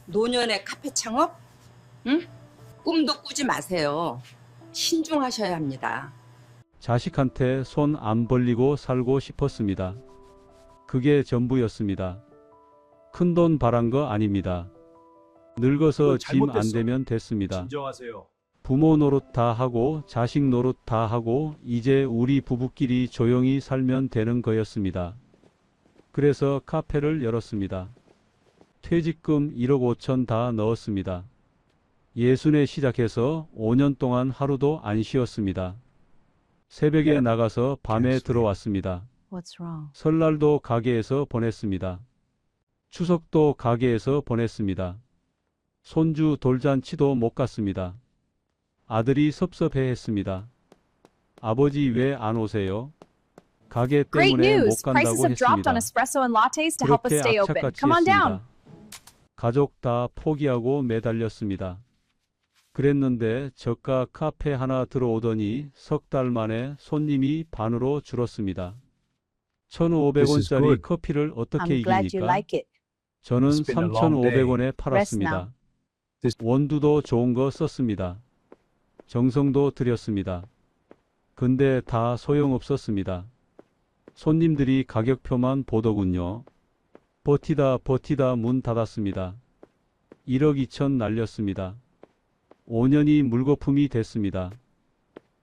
노년의 카페 창업? 응? 꿈도 꾸지 마세요. 신중하셔야 합니다. 자식한테 손 안 벌리고 살고 싶었습니다. 그게 전부였습니다. 큰돈 바란 거 아닙니다. 늙어서 그건 짐 안 잘못됐어. 되면 됐습니다. 진정하세요. 부모 노릇 다 하고 자식 노릇 다 하고 이제 우리 부부끼리 조용히 살면 되는 거였습니다. 그래서 카페를 열었습니다. 퇴직금 1억 5천 다 넣었습니다. 예순에 시작해서 5년 동안 하루도 안 쉬었습니다. 새벽에 나가서 밤에 들어왔습니다. What's wrong? 설날도 가게에서 보냈습니다. 추석도 가게에서 보냈습니다. 손주 돌잔치도 못 갔습니다. 아들이 섭섭해했습니다. 아버지 왜 안 오세요? 가게 Great 때문에 못 news! 간다고 Prices have dropped 했습니다. on espresso and lattes to help us 그렇게 stay open. 악착같이 Come on down. 했습니다. 가족 다 포기하고 매달렸습니다. 그랬는데 저가 카페 하나 들어오더니 석 달 만에 손님이 반으로 줄었습니다. This is 1,500원짜리 good. 커피를 어떻게 I'm glad you 이깁니까? like it. 저는 It's been a long day. 3,500원에 팔았습니다. This- 원두도 좋은 거 썼습니다. 정성도 들였습니다. 근데 다 소용없었습니다. 손님들이 가격표만 보더군요. 버티다 문 닫았습니다. 1억 2천 날렸습니다. 5년이 물거품이 됐습니다.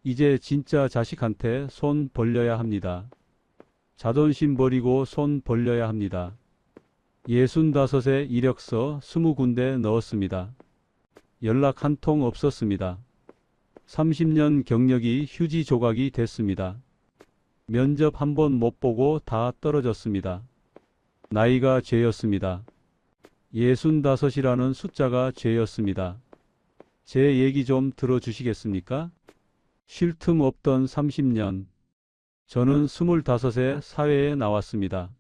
이제 진짜 자식한테 손 벌려야 합니다. 자존심 버리고 손 벌려야 합니다. 65에 이력서 20군데 넣었습니다. 연락 한 통 없었습니다. 30년 경력이 휴지 조각이 됐습니다. 면접 한 번 못 보고 다 떨어졌습니다. 나이가 죄였습니다. 65이라는 숫자가 죄였습니다. 제 얘기 좀 들어주시겠습니까? 쉴 틈 없던 30년. 저는 25에 사회에 나왔습니다.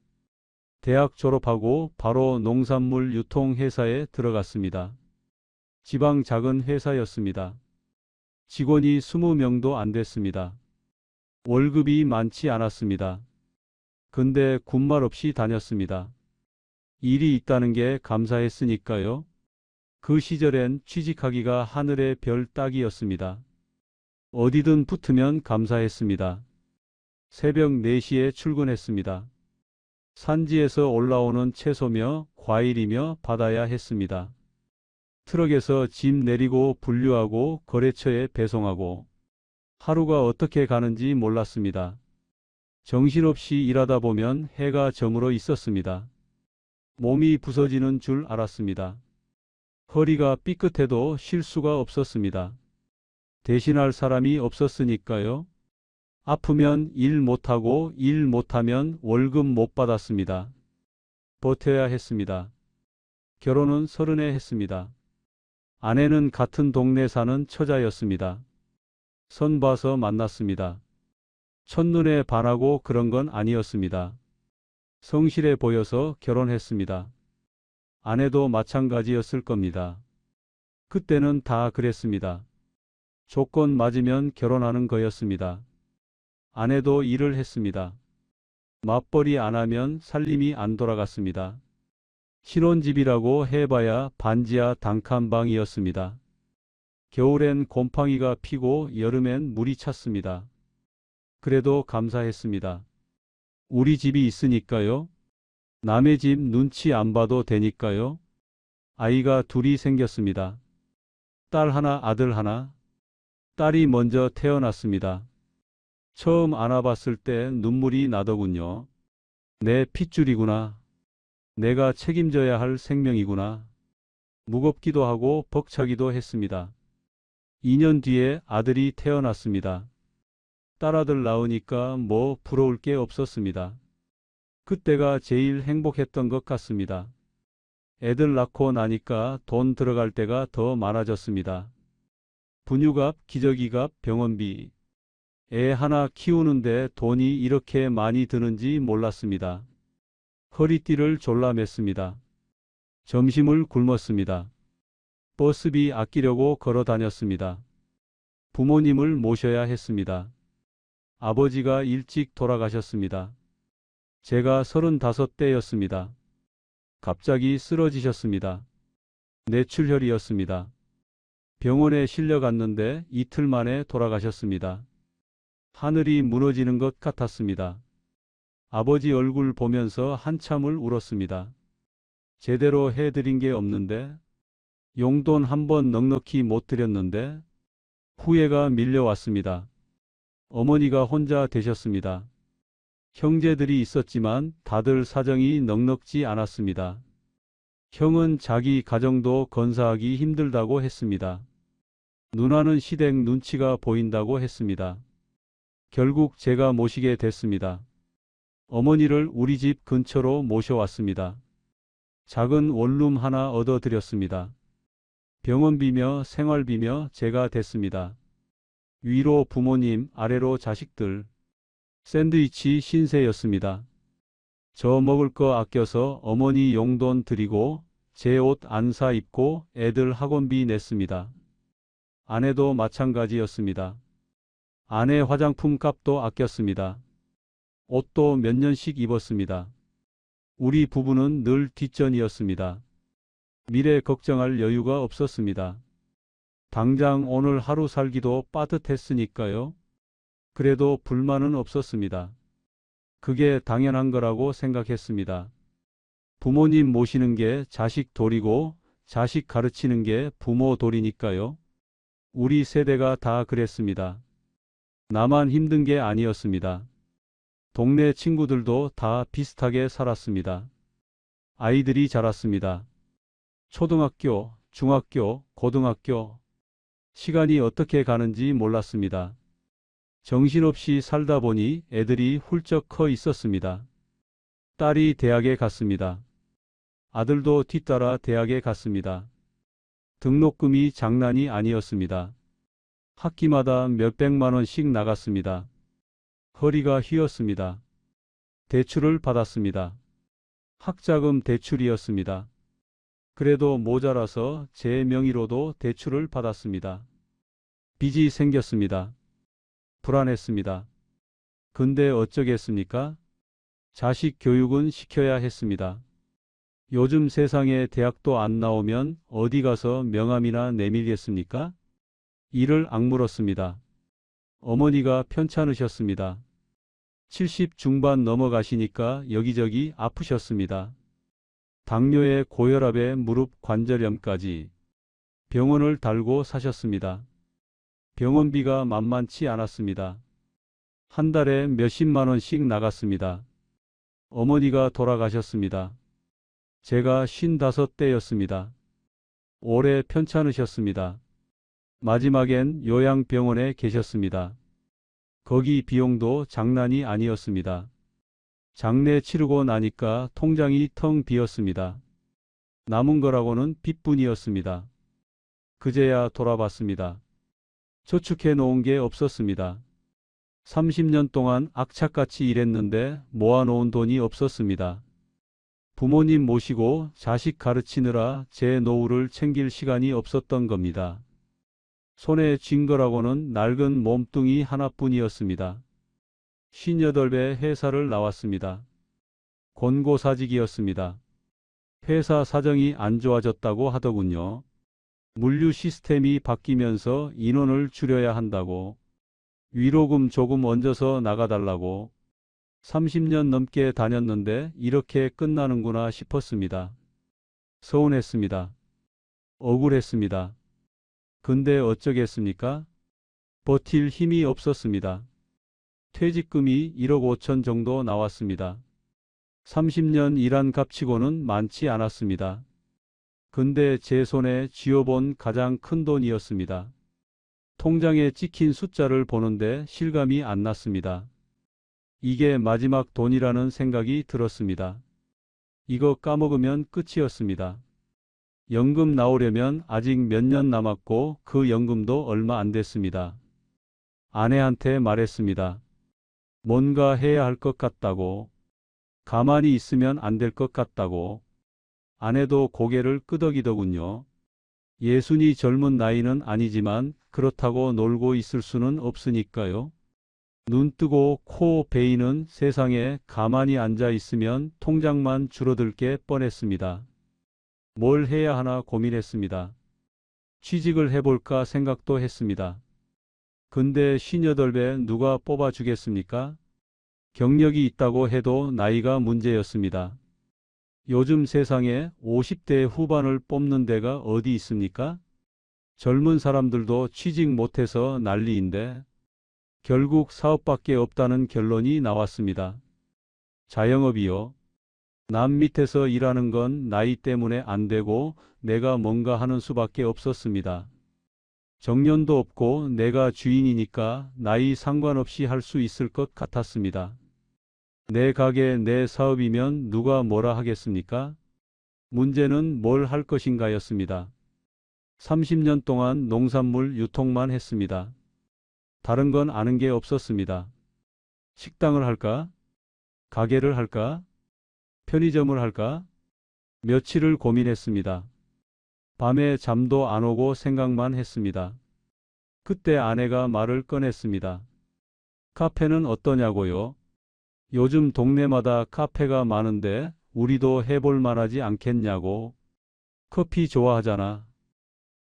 대학 졸업하고 바로 농산물 유통회사에 들어갔습니다. 지방 작은 회사였습니다. 직원이 20명도 안 됐습니다. 월급이 많지 않았습니다. 근데 군말 없이 다녔습니다. 일이 있다는 게 감사했으니까요. 그 시절엔 취직하기가 하늘의 별 따기였습니다. 어디든 붙으면 감사했습니다. 새벽 4시에 출근했습니다. 산지에서 올라오는 채소며 과일이며 받아야 했습니다. 트럭에서 짐 내리고 분류하고 거래처에 배송하고 하루가 어떻게 가는지 몰랐습니다. 정신없이 일하다 보면 해가 저물어 있었습니다. 몸이 부서지는 줄 알았습니다. 허리가 삐끗해도 쉴 수가 없었습니다. 대신할 사람이 없었으니까요. 아프면 일 못하고 일 못하면 월급 못 받았습니다. 버텨야 했습니다. 결혼은 30에 했습니다. 아내는 같은 동네 사는 처자였습니다. 선 봐서 만났습니다. 첫눈에 반하고 그런 건 아니었습니다. 성실해 보여서 결혼했습니다. 아내도 마찬가지였을 겁니다. 그때는 다 그랬습니다. 조건 맞으면 결혼하는 거였습니다. 아내도 일을 했습니다. 맞벌이 안 하면 살림이 안 돌아갔습니다. 신혼집이라고 해봐야 반지하 단칸방이었습니다. 겨울엔 곰팡이가 피고 여름엔 물이 찼습니다. 그래도 감사했습니다. 우리 집이 있으니까요. 남의 집 눈치 안 봐도 되니까요. 아이가 둘이 생겼습니다. 딸 하나, 아들 하나. 딸이 먼저 태어났습니다. 처음 안아봤을 때 눈물이 나더군요. 내 핏줄이구나. 내가 책임져야 할 생명이구나. 무겁기도 하고 벅차기도 했습니다. 2년 뒤에 아들이 태어났습니다. 딸아들 낳으니까 뭐 부러울 게 없었습니다. 그때가 제일 행복했던 것 같습니다. 애들 낳고 나니까 돈 들어갈 때가 더 많아졌습니다. 분유값, 기저귀값, 병원비. 애 하나 키우는데 돈이 이렇게 많이 드는지 몰랐습니다. 허리띠를 졸라 맸습니다. 점심을 굶었습니다. 버스비 아끼려고 걸어 다녔습니다. 부모님을 모셔야 했습니다. 아버지가 일찍 돌아가셨습니다. 제가 35대였습니다. 갑자기 쓰러지셨습니다. 뇌출혈이었습니다. 병원에 실려갔는데 이틀 만에 돌아가셨습니다. 하늘이 무너지는 것 같았습니다. 아버지 얼굴 보면서 한참을 울었습니다. 제대로 해드린 게 없는데, 용돈 한 번 넉넉히 못 드렸는데, 후회가 밀려왔습니다. 어머니가 혼자 되셨습니다. 형제들이 있었지만 다들 사정이 넉넉지 않았습니다. 형은 자기 가정도 건사하기 힘들다고 했습니다. 누나는 시댁 눈치가 보인다고 했습니다. 결국 제가 모시게 됐습니다. 어머니를 우리 집 근처로 모셔왔습니다. 작은 원룸 하나 얻어드렸습니다. 병원비며 생활비며 제가 됐습니다. 위로 부모님, 아래로 자식들. 샌드위치 신세였습니다. 저 먹을 거 아껴서 어머니 용돈 드리고 제 옷 안 사 입고 애들 학원비 냈습니다. 아내도 마찬가지였습니다. 아내 화장품 값도 아꼈습니다. 옷도 몇 년씩 입었습니다. 우리 부부는 늘 뒷전이었습니다. 미래 걱정할 여유가 없었습니다. 당장 오늘 하루 살기도 빠듯했으니까요. 그래도 불만은 없었습니다. 그게 당연한 거라고 생각했습니다. 부모님 모시는 게 자식 도리고 자식 가르치는 게 부모 도리니까요. 우리 세대가 다 그랬습니다. 나만 힘든 게 아니었습니다. 동네 친구들도 다 비슷하게 살았습니다. 아이들이 자랐습니다. 초등학교, 중학교, 고등학교. 시간이 어떻게 가는지 몰랐습니다. 정신없이 살다 보니 애들이 훌쩍 커 있었습니다. 딸이 대학에 갔습니다. 아들도 뒤따라 대학에 갔습니다. 등록금이 장난이 아니었습니다. 학기마다 몇백만 원씩 나갔습니다. 허리가 휘었습니다. 대출을 받았습니다. 학자금 대출이었습니다. 그래도 모자라서 제 명의로도 대출을 받았습니다. 빚이 생겼습니다. 불안했습니다. 근데 어쩌겠습니까? 자식 교육은 시켜야 했습니다. 요즘 세상에 대학도 안 나오면 어디 가서 명함이나 내밀겠습니까? 이를 악물었습니다. 어머니가 편찮으셨습니다. 70 중반 넘어가시니까 여기저기 아프셨습니다. 당뇨에 고혈압에 무릎 관절염까지 병원을 달고 사셨습니다. 병원비가 만만치 않았습니다. 한 달에 몇십만 원씩 나갔습니다. 어머니가 돌아가셨습니다. 제가 55대였습니다. 오래 편찮으셨습니다. 마지막엔 요양병원에 계셨습니다. 거기 비용도 장난이 아니었습니다. 장례 치르고 나니까 통장이 텅 비었습니다. 남은 거라고는 빚뿐이었습니다. 그제야 돌아봤습니다. 저축해 놓은 게 없었습니다. 30년 동안 악착같이 일했는데 모아놓은 돈이 없었습니다. 부모님 모시고 자식 가르치느라 제 노후를 챙길 시간이 없었던 겁니다. 손에 쥔 거라고는 낡은 몸뚱이 하나뿐이었습니다. 58배 회사를 나왔습니다. 권고사직이었습니다. 회사 사정이 안 좋아졌다고 하더군요. 물류 시스템이 바뀌면서 인원을 줄여야 한다고, 위로금 조금 얹어서 나가달라고. 30년 넘게 다녔는데 이렇게 끝나는구나 싶었습니다. 서운했습니다. 억울했습니다. 근데 어쩌겠습니까? 버틸 힘이 없었습니다. 퇴직금이 1억 5천 정도 나왔습니다. 30년 일한 값치고는 많지 않았습니다. 근데 제 손에 쥐어본 가장 큰 돈이었습니다. 통장에 찍힌 숫자를 보는데 실감이 안 났습니다. 이게 마지막 돈이라는 생각이 들었습니다. 이거 까먹으면 끝이었습니다. 연금 나오려면 아직 몇 년 남았고 그 연금도 얼마 안 됐습니다. 아내한테 말했습니다. 뭔가 해야 할 것 같다고. 가만히 있으면 안 될 것 같다고. 아내도 고개를 끄덕이더군요. 예순이 젊은 나이는 아니지만 그렇다고 놀고 있을 수는 없으니까요. 눈 뜨고 코 베이는 세상에 가만히 앉아 있으면 통장만 줄어들 게 뻔했습니다. 뭘 해야 하나 고민했습니다. 취직을 해볼까 생각도 했습니다. 근데 58배 누가 뽑아주겠습니까? 경력이 있다고 해도 나이가 문제였습니다. 요즘 세상에 50대 후반을 뽑는 데가 어디 있습니까? 젊은 사람들도 취직 못해서 난리인데 결국 사업밖에 없다는 결론이 나왔습니다. 자영업이요. 남 밑에서 일하는 건 나이 때문에 안 되고 내가 뭔가 하는 수밖에 없었습니다. 정년도 없고 내가 주인이니까 나이 상관없이 할 수 있을 것 같았습니다. 내 가게, 내 사업이면 누가 뭐라 하겠습니까? 문제는 뭘 할 것인가였습니다. 30년 동안 농산물 유통만 했습니다. 다른 건 아는 게 없었습니다. 식당을 할까? 가게를 할까? 편의점을 할까? 며칠을 고민했습니다. 밤에 잠도 안 오고 생각만 했습니다. 그때 아내가 말을 꺼냈습니다. 카페는 어떠냐고요? 요즘 동네마다 카페가 많은데 우리도 해볼 만하지 않겠냐고. 커피 좋아하잖아.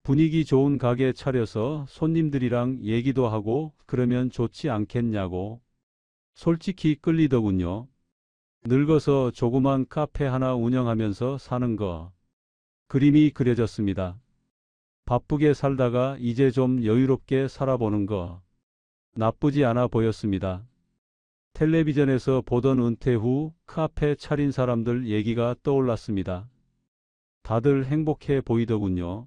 분위기 좋은 가게 차려서 손님들이랑 얘기도 하고 그러면 좋지 않겠냐고. 솔직히 끌리더군요. 늙어서 조그만 카페 하나 운영하면서 사는 거. 그림이 그려졌습니다. 바쁘게 살다가 이제 좀 여유롭게 살아보는 거. 나쁘지 않아 보였습니다. 텔레비전에서 보던 은퇴 후 카페 차린 사람들 얘기가 떠올랐습니다. 다들 행복해 보이더군요.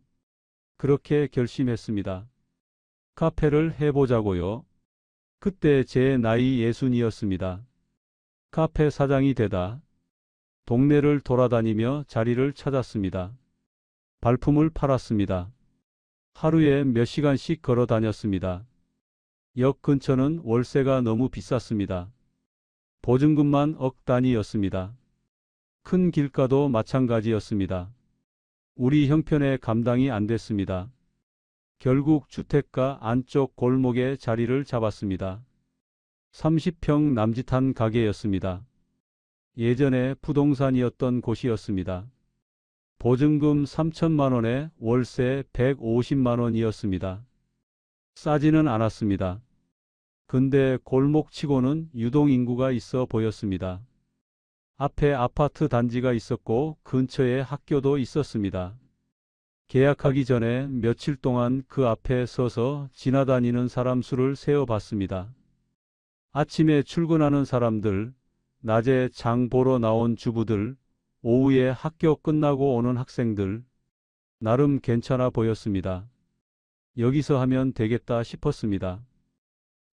그렇게 결심했습니다. 카페를 해보자고요. 그때 제 나이 60이었습니다. 카페 사장이 되다 동네를 돌아다니며 자리를 찾았습니다. 발품을 팔았습니다. 하루에 몇 시간씩 걸어 다녔습니다. 역 근처는 월세가 너무 비쌌습니다. 보증금만 억 단위였습니다. 큰 길가도 마찬가지였습니다. 우리 형편에 감당이 안 됐습니다. 결국 주택가 안쪽 골목에 자리를 잡았습니다. 30평 남짓한 가게였습니다. 예전에 부동산이었던 곳이었습니다. 보증금 3천만 원에 월세 150만 원이었습니다. 싸지는 않았습니다. 근데 골목치고는 유동인구가 있어 보였습니다. 앞에 아파트 단지가 있었고 근처에 학교도 있었습니다. 계약하기 전에 며칠 동안 그 앞에 서서 지나다니는 사람 수를 세어봤습니다. 아침에 출근하는 사람들, 낮에 장 보러 나온 주부들, 오후에 학교 끝나고 오는 학생들, 나름 괜찮아 보였습니다. 여기서 하면 되겠다 싶었습니다.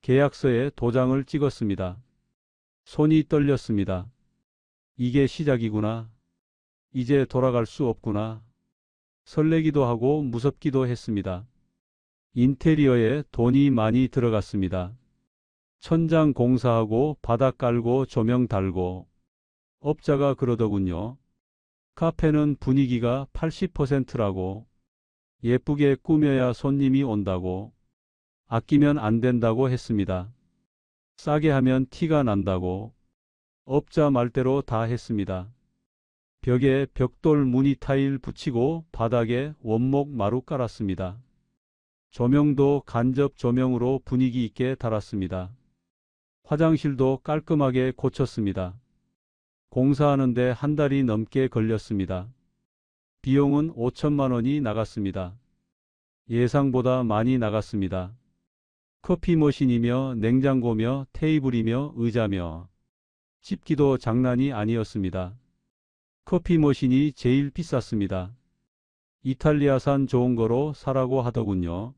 계약서에 도장을 찍었습니다. 손이 떨렸습니다. 이게 시작이구나. 이제 돌아갈 수 없구나. 설레기도 하고 무섭기도 했습니다. 인테리어에 돈이 많이 들어갔습니다. 천장 공사하고 바닥 깔고 조명 달고. 업자가 그러더군요. 카페는 분위기가 80%라고. 예쁘게 꾸며야 손님이 온다고. 아끼면 안 된다고 했습니다. 싸게 하면 티가 난다고. 업자 말대로 다 했습니다. 벽에 벽돌 무늬 타일 붙이고 바닥에 원목 마루 깔았습니다. 조명도 간접 조명으로 분위기 있게 달았습니다. 화장실도 깔끔하게 고쳤습니다. 공사하는데 한 달이 넘게 걸렸습니다. 비용은 5천만 원이 나갔습니다. 예상보다 많이 나갔습니다. 커피 머신이며 냉장고며 테이블이며 의자며 집기도 장난이 아니었습니다. 커피 머신이 제일 비쌌습니다. 이탈리아산 좋은 거로 사라고 하더군요.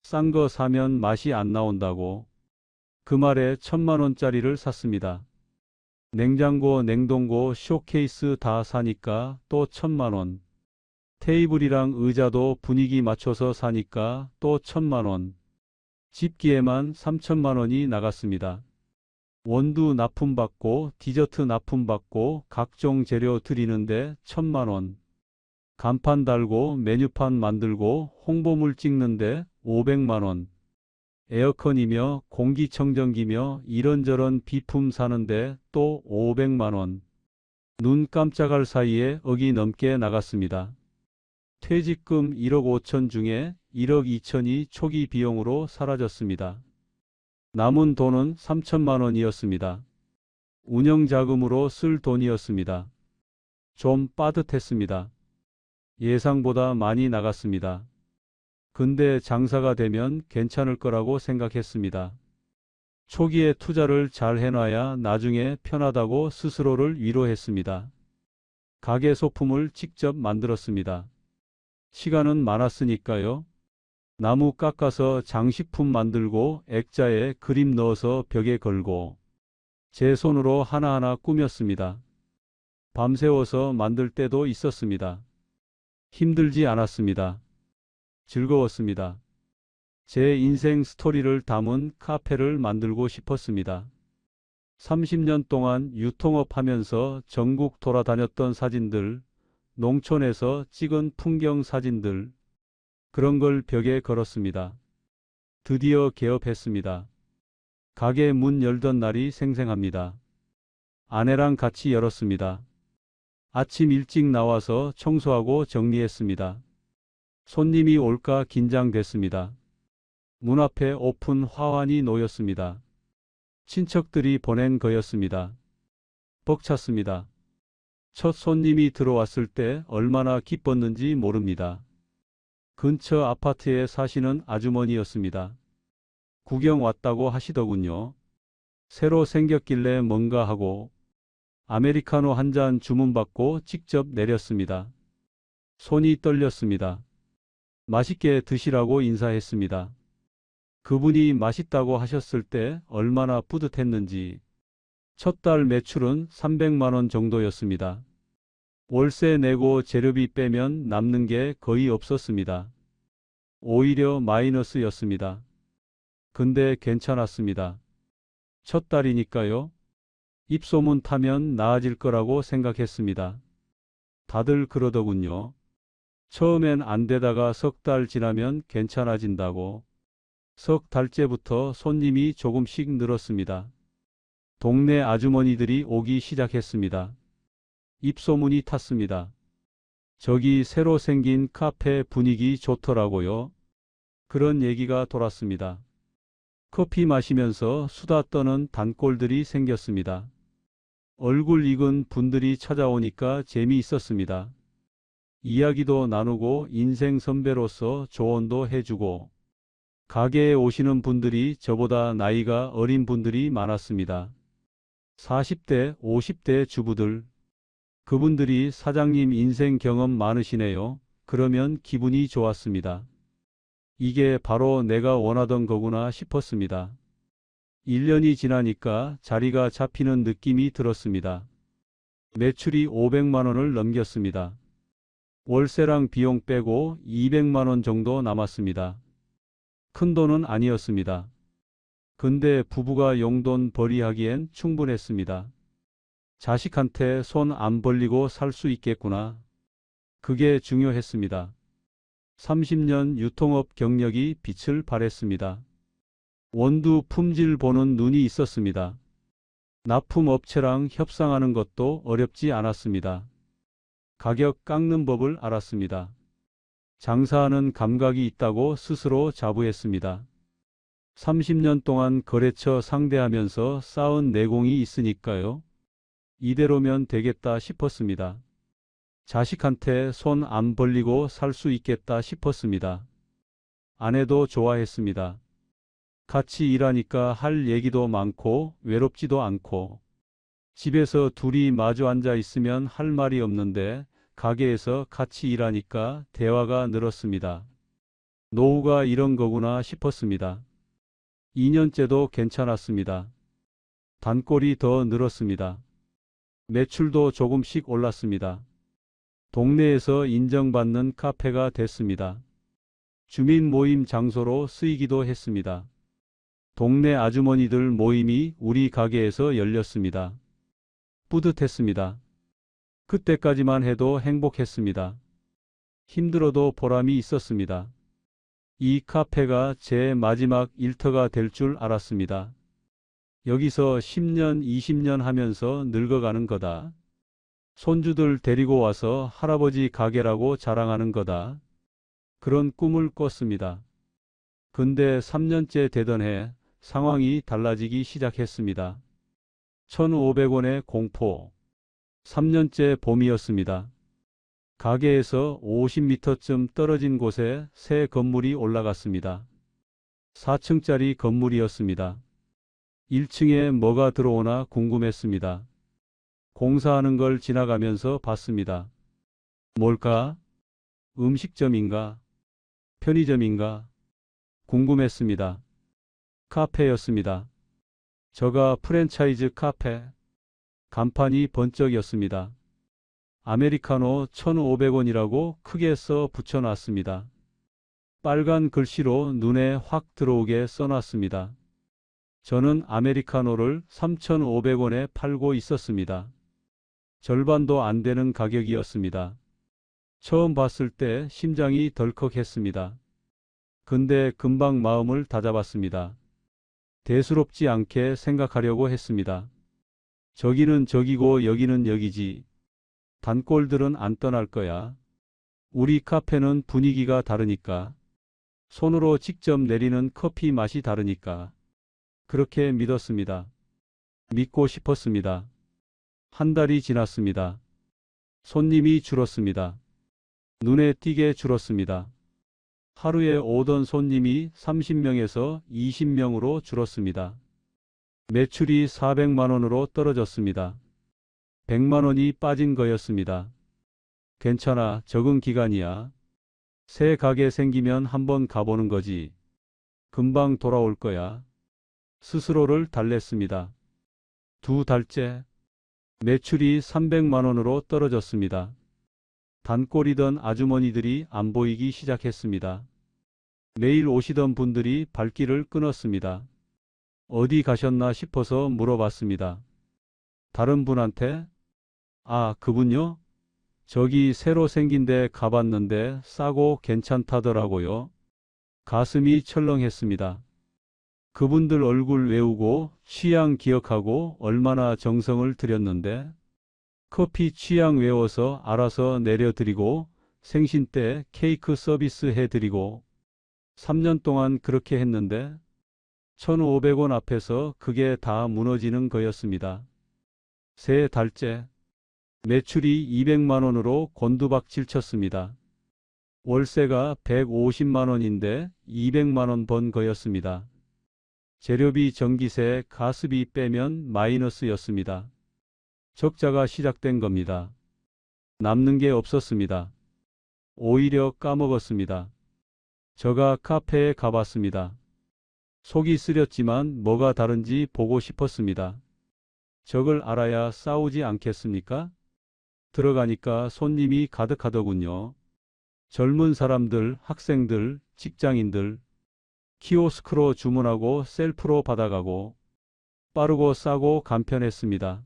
싼 거 사면 맛이 안 나온다고. 그 말에 1,000만 원짜리를 샀습니다. 냉장고, 냉동고, 쇼케이스 다 사니까 또 1,000만 원. 테이블이랑 의자도 분위기 맞춰서 사니까 또 1,000만 원. 집기에만 3천만 원이 나갔습니다. 원두 납품받고 디저트 납품받고 각종 재료 드리는데 1,000만 원. 간판 달고 메뉴판 만들고 홍보물 찍는데 500만 원. 에어컨이며 공기청정기며 이런저런 비품 사는데 또 500만 원. 눈 깜짝할 사이에 억이 넘게 나갔습니다. 퇴직금 1억 5천 중에 1억 2천이 초기 비용으로 사라졌습니다. 남은 돈은 3천만 원이었습니다. 운영자금으로 쓸 돈이었습니다. 좀 빠듯했습니다. 예상보다 많이 나갔습니다. 근데 장사가 되면 괜찮을 거라고 생각했습니다. 초기에 투자를 잘 해놔야 나중에 편하다고 스스로를 위로했습니다. 가게 소품을 직접 만들었습니다. 시간은 많았으니까요. 나무 깎아서 장식품 만들고 액자에 그림 넣어서 벽에 걸고 제 손으로 하나하나 꾸몄습니다. 밤새워서 만들 때도 있었습니다. 힘들지 않았습니다. 즐거웠습니다. 제 인생 스토리를 담은 카페를 만들고 싶었습니다. 30년 동안 유통업 하면서 전국 돌아다녔던 사진들, 농촌에서 찍은 풍경 사진들, 그런 걸 벽에 걸었습니다. 드디어 개업했습니다. 가게 문 열던 날이 생생합니다. 아내랑 같이 열었습니다. 아침 일찍 나와서 청소하고 정리했습니다. 손님이 올까 긴장됐습니다. 문 앞에 오픈 화환이 놓였습니다. 친척들이 보낸 거였습니다. 벅찼습니다. 첫 손님이 들어왔을 때 얼마나 기뻤는지 모릅니다. 근처 아파트에 사시는 아주머니였습니다. 구경 왔다고 하시더군요. 새로 생겼길래 뭔가 하고 아메리카노 한 잔 주문받고 직접 내렸습니다. 손이 떨렸습니다. 맛있게 드시라고 인사했습니다. 그분이 맛있다고 하셨을 때 얼마나 뿌듯했는지. 첫 달 매출은 300만 원 정도였습니다. 월세 내고 재료비 빼면 남는 게 거의 없었습니다. 오히려 마이너스였습니다. 근데 괜찮았습니다. 첫 달이니까요. 입소문 타면 나아질 거라고 생각했습니다. 다들 그러더군요. 처음엔 안 되다가 석 달 지나면 괜찮아진다고. 석 달째부터 손님이 조금씩 늘었습니다. 동네 아주머니들이 오기 시작했습니다. 입소문이 탔습니다. 저기 새로 생긴 카페 분위기 좋더라고요. 그런 얘기가 돌았습니다. 커피 마시면서 수다 떠는 단골들이 생겼습니다. 얼굴 익은 분들이 찾아오니까 재미있었습니다. 이야기도 나누고 인생 선배로서 조언도 해주고 가게에 오시는 분들이 저보다 나이가 어린 분들이 많았습니다. 40대, 50대 주부들. 그분들이 사장님 인생 경험 많으시네요. 그러면 기분이 좋았습니다. 이게 바로 내가 원하던 거구나 싶었습니다. 1년이 지나니까 자리가 잡히는 느낌이 들었습니다. 매출이 500만 원을 넘겼습니다. 월세랑 비용 빼고 200만 원 정도 남았습니다. 큰 돈은 아니었습니다. 근데 부부가 용돈 벌이하기엔 충분했습니다. 자식한테 손 안 벌리고 살 수 있겠구나. 그게 중요했습니다. 30년 유통업 경력이 빛을 발했습니다. 원두 품질 보는 눈이 있었습니다. 납품업체랑 협상하는 것도 어렵지 않았습니다. 가격 깎는 법을 알았습니다. 장사하는 감각이 있다고 스스로 자부했습니다. 30년 동안 거래처 상대하면서 쌓은 내공이 있으니까요. 이대로면 되겠다 싶었습니다. 자식한테 손 안 벌리고 살 수 있겠다 싶었습니다. 아내도 좋아했습니다. 같이 일하니까 할 얘기도 많고 외롭지도 않고 집에서 둘이 마주 앉아 있으면 할 말이 없는데 가게에서 같이 일하니까 대화가 늘었습니다. 노후가 이런 거구나 싶었습니다. 2년째도 괜찮았습니다. 단골이 더 늘었습니다. 매출도 조금씩 올랐습니다. 동네에서 인정받는 카페가 됐습니다. 주민 모임 장소로 쓰이기도 했습니다. 동네 아주머니들 모임이 우리 가게에서 열렸습니다. 뿌듯했습니다. 그때까지만 해도 행복했습니다. 힘들어도 보람이 있었습니다. 이 카페가 제 마지막 일터가 될 줄 알았습니다. 여기서 10년, 20년 하면서 늙어가는 거다. 손주들 데리고 와서 할아버지 가게라고 자랑하는 거다. 그런 꿈을 꿨습니다. 근데 3년째 되던 해 상황이 달라지기 시작했습니다. 1,500원의 공포. 3년째 봄이었습니다. 가게에서 50m쯤 떨어진 곳에 새 건물이 올라갔습니다. 4층짜리 건물이었습니다. 1층에 뭐가 들어오나 궁금했습니다. 공사하는 걸 지나가면서 봤습니다. 뭘까? 음식점인가? 편의점인가? 궁금했습니다. 카페였습니다. 저가 프랜차이즈 카페. 간판이 번쩍였습니다. 아메리카노 1,500원이라고 크게 써 붙여놨습니다. 빨간 글씨로 눈에 확 들어오게 써놨습니다. 저는 아메리카노를 3,500원에 팔고 있었습니다. 절반도 안 되는 가격이었습니다. 처음 봤을 때 심장이 덜컥했습니다. 근데 금방 마음을 다잡았습니다. 대수롭지 않게 생각하려고 했습니다. 저기는 저기고 여기는 여기지. 단골들은 안 떠날 거야. 우리 카페는 분위기가 다르니까. 손으로 직접 내리는 커피 맛이 다르니까. 그렇게 믿었습니다. 믿고 싶었습니다. 한 달이 지났습니다. 손님이 줄었습니다. 눈에 띄게 줄었습니다. 하루에 오던 손님이 30명에서 20명으로 줄었습니다. 매출이 400만 원으로 떨어졌습니다. 100만 원이 빠진 거였습니다. 괜찮아, 적응 기간이야. 새 가게 생기면 한번 가보는 거지. 금방 돌아올 거야. 스스로를 달랬습니다. 2달째. 매출이 300만 원으로 떨어졌습니다. 단골이던 아주머니들이 안 보이기 시작했습니다. 매일 오시던 분들이 발길을 끊었습니다. 어디 가셨나 싶어서 물어봤습니다. 다른 분한테? 아, 그분요? 저기 새로 생긴 데 가봤는데 싸고 괜찮다더라고요. 가슴이 철렁했습니다. 그분들 얼굴 외우고 취향 기억하고 얼마나 정성을 들였는데 커피 취향 외워서 알아서 내려드리고 생신 때 케이크 서비스 해드리고 3년 동안 그렇게 했는데 1,500원 앞에서 그게 다 무너지는 거였습니다. 3달째. 매출이 200만 원으로 곤두박질 쳤습니다. 월세가 150만 원인데 200만 원 번 거였습니다. 재료비, 전기세, 가스비 빼면 마이너스였습니다. 적자가 시작된 겁니다. 남는 게 없었습니다. 오히려 까먹었습니다. 저가 카페에 가봤습니다. 속이 쓰렸지만 뭐가 다른지 보고 싶었습니다. 적을 알아야 싸우지 않겠습니까? 들어가니까 손님이 가득하더군요. 젊은 사람들, 학생들, 직장인들, 키오스크로 주문하고 셀프로 받아가고 빠르고 싸고 간편했습니다.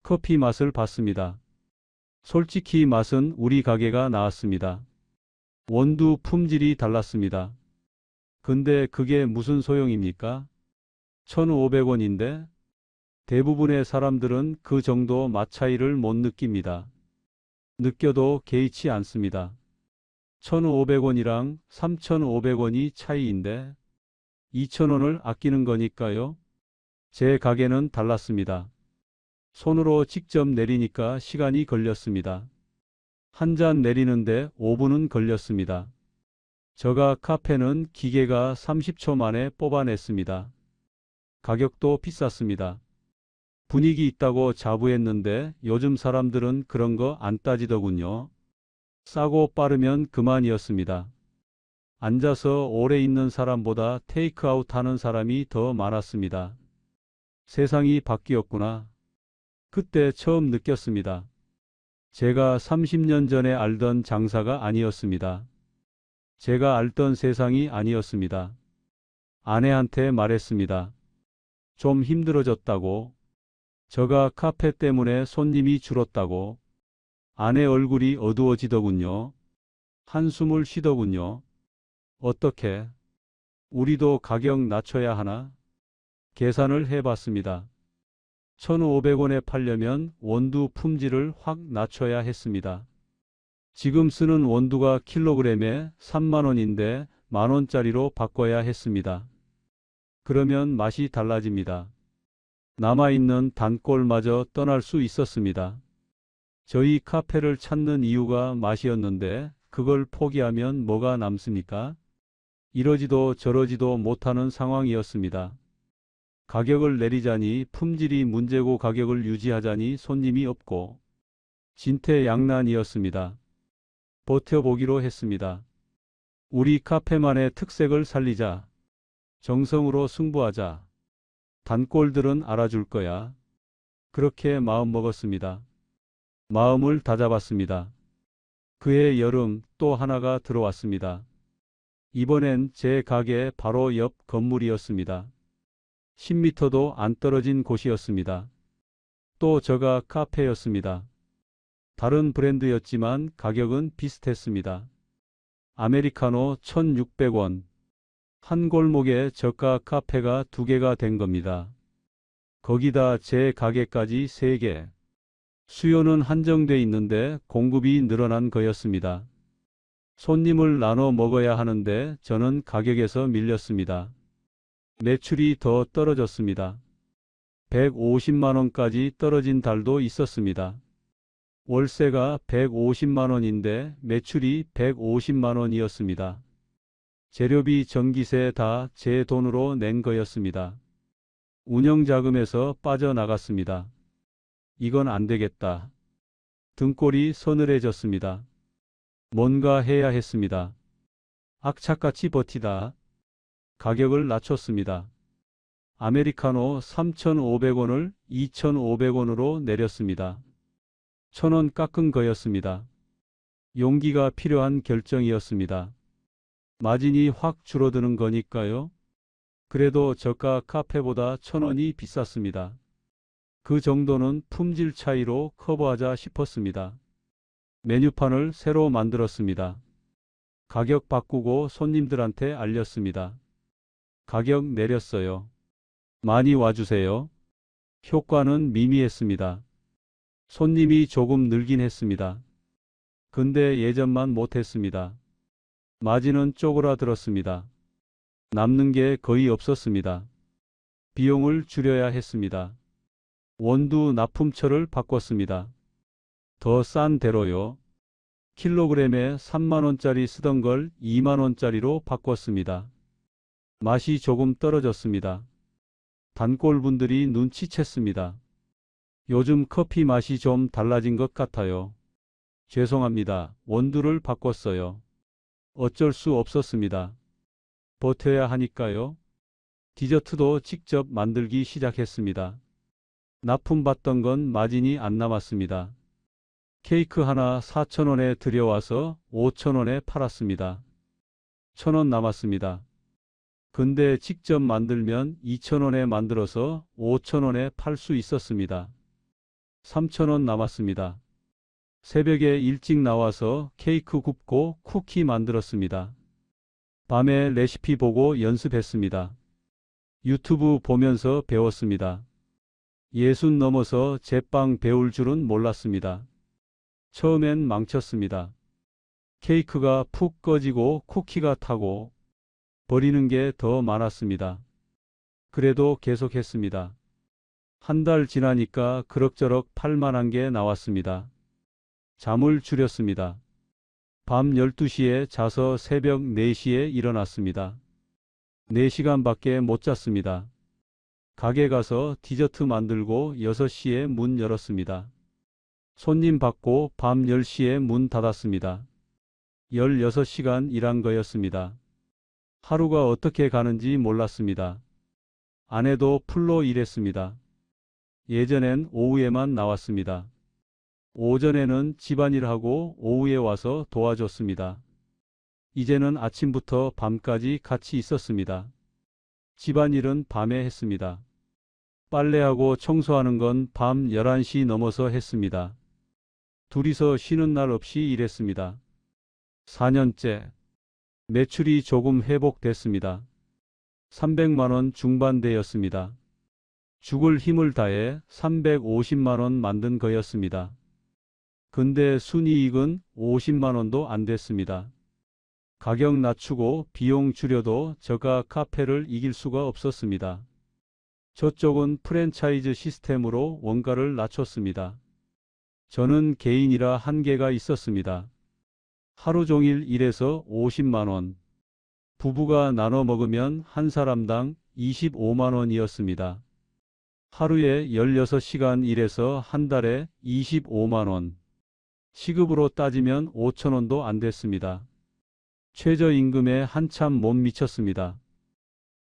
커피 맛을 봤습니다. 솔직히 맛은 우리 가게가 나았습니다. 원두 품질이 달랐습니다. 근데 그게 무슨 소용입니까? 1,500원인데 대부분의 사람들은 그 정도 맛 차이를 못 느낍니다. 느껴도 개의치 않습니다. 1,500원이랑 3,500원이 차이인데 2,000원을 아끼는 거니까요. 제 가게는 달랐습니다. 손으로 직접 내리니까 시간이 걸렸습니다. 한 잔 내리는데 5분은 걸렸습니다. 저가 카페는 기계가 30초 만에 뽑아냈습니다. 가격도 비쌌습니다. 분위기 있다고 자부했는데 요즘 사람들은 그런 거 안 따지더군요. 싸고 빠르면 그만이었습니다. 앉아서 오래 있는 사람보다 테이크아웃 하는 사람이 더 많았습니다. 세상이 바뀌었구나. 그때 처음 느꼈습니다. 제가 30년 전에 알던 장사가 아니었습니다. 제가 알던 세상이 아니었습니다. 아내한테 말했습니다. 좀 힘들어졌다고. 저가 카페 때문에 손님이 줄었다고. 아내 얼굴이 어두워지더군요. 한숨을 쉬더군요. 어떻게? 우리도 가격 낮춰야 하나? 계산을 해봤습니다. 1,500원에 팔려면 원두 품질을 확 낮춰야 했습니다. 지금 쓰는 원두가 킬로그램에 3만 원인데 만 원짜리로 바꿔야 했습니다. 그러면 맛이 달라집니다. 남아있는 단골마저 떠날 수 있었습니다. 저희 카페를 찾는 이유가 맛이었는데 그걸 포기하면 뭐가 남습니까? 이러지도 저러지도 못하는 상황이었습니다. 가격을 내리자니 품질이 문제고 가격을 유지하자니 손님이 없고 진퇴양난이었습니다. 버텨보기로 했습니다. 우리 카페만의 특색을 살리자. 정성으로 승부하자. 단골들은 알아줄 거야. 그렇게 마음먹었습니다. 마음을 다잡았습니다. 그해 여름 또 하나가 들어왔습니다. 이번엔 제 가게 바로 옆 건물이었습니다. 10m도 안 떨어진 곳이었습니다. 또 저가 카페였습니다. 다른 브랜드였지만 가격은 비슷했습니다. 아메리카노 1,600원. 한 골목에 저가 카페가 2개가 된 겁니다. 거기다 제 가게까지 3개. 수요는 한정돼 있는데 공급이 늘어난 거였습니다. 손님을 나눠 먹어야 하는데 저는 가격에서 밀렸습니다. 매출이 더 떨어졌습니다. 150만 원까지 떨어진 달도 있었습니다. 월세가 150만 원인데 매출이 150만 원이었습니다. 재료비, 전기세 다 제 돈으로 낸 거였습니다. 운영자금에서 빠져나갔습니다. 이건 안 되겠다. 등골이 서늘해졌습니다. 뭔가 해야 했습니다. 악착같이 버티다 가격을 낮췄습니다. 아메리카노 3,500원을 2,500원으로 내렸습니다. 1,000원 깎은 거였습니다. 용기가 필요한 결정이었습니다. 마진이 확 줄어드는 거니까요. 그래도 저가 카페보다 1,000원이 비쌌습니다. 그 정도는 품질 차이로 커버하자 싶었습니다. 메뉴판을 새로 만들었습니다. 가격 바꾸고 손님들한테 알렸습니다. 가격 내렸어요. 많이 와주세요. 효과는 미미했습니다. 손님이 조금 늘긴 했습니다. 근데 예전만 못했습니다. 마진은 쪼그라들었습니다. 남는 게 거의 없었습니다. 비용을 줄여야 했습니다. 원두 납품처를 바꿨습니다. 더 싼 대로요. 킬로그램에 3만 원짜리 쓰던 걸 2만 원짜리로 바꿨습니다. 맛이 조금 떨어졌습니다. 단골분들이 눈치챘습니다. 요즘 커피 맛이 좀 달라진 것 같아요. 죄송합니다. 원두를 바꿨어요. 어쩔 수 없었습니다. 버텨야 하니까요. 디저트도 직접 만들기 시작했습니다. 납품받던 건 마진이 안 남았습니다. 케이크 하나 4,000원에 들여와서 5,000원에 팔았습니다. 1,000원 남았습니다. 근데 직접 만들면 2,000원에 만들어서 5,000원에 팔 수 있었습니다. 3,000원 남았습니다. 새벽에 일찍 나와서 케이크 굽고 쿠키 만들었습니다. 밤에 레시피 보고 연습했습니다. 유튜브 보면서 배웠습니다. 60 넘어서 제빵 배울 줄은 몰랐습니다. 처음엔 망쳤습니다. 케이크가 푹 꺼지고 쿠키가 타고 버리는 게 더 많았습니다. 그래도 계속했습니다. 한 달 지나니까 그럭저럭 팔만한 게 나왔습니다. 잠을 줄였습니다. 밤 12시에 자서 새벽 4시에 일어났습니다. 4시간밖에 못 잤습니다. 가게 가서 디저트 만들고 6시에 문 열었습니다. 손님 받고 밤 10시에 문 닫았습니다. 16시간 일한 거였습니다. 하루가 어떻게 가는지 몰랐습니다. 아내도 풀로 일했습니다. 예전엔 오후에만 나왔습니다. 오전에는 집안일하고 오후에 와서 도와줬습니다. 이제는 아침부터 밤까지 같이 있었습니다. 집안일은 밤에 했습니다. 빨래하고 청소하는 건 밤 11시 넘어서 했습니다. 둘이서 쉬는 날 없이 일했습니다. 4년째. 매출이 조금 회복됐습니다. 300만 원 중반대였습니다. 죽을 힘을 다해 350만 원 만든 거였습니다. 근데 순이익은 50만 원도 안 됐습니다. 가격 낮추고 비용 줄여도 저가 카페를 이길 수가 없었습니다. 저쪽은 프랜차이즈 시스템으로 원가를 낮췄습니다. 저는 개인이라 한계가 있었습니다. 하루 종일 일해서 50만 원. 부부가 나눠 먹으면 한 사람당 25만 원이었습니다. 하루에 16시간 일해서 한 달에 25만 원. 시급으로 따지면 5천 원도 안 됐습니다. 최저임금에 한참 못 미쳤습니다.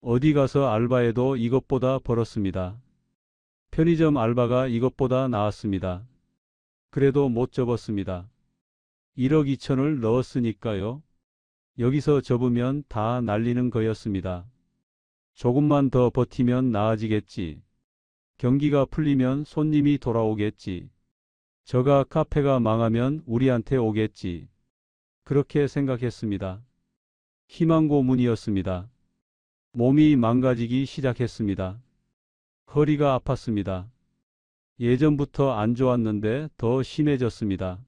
어디 가서 알바해도 이것보다 벌었습니다. 편의점 알바가 이것보다 나았습니다. 그래도 못 접었습니다. 1억 2천을 넣었으니까요. 여기서 접으면 다 날리는 거였습니다. 조금만 더 버티면 나아지겠지. 경기가 풀리면 손님이 돌아오겠지. 저가 카페가 망하면 우리한테 오겠지. 그렇게 생각했습니다. 희망 고문이었습니다. 몸이 망가지기 시작했습니다. 허리가 아팠습니다. 예전부터 안 좋았는데 더 심해졌습니다.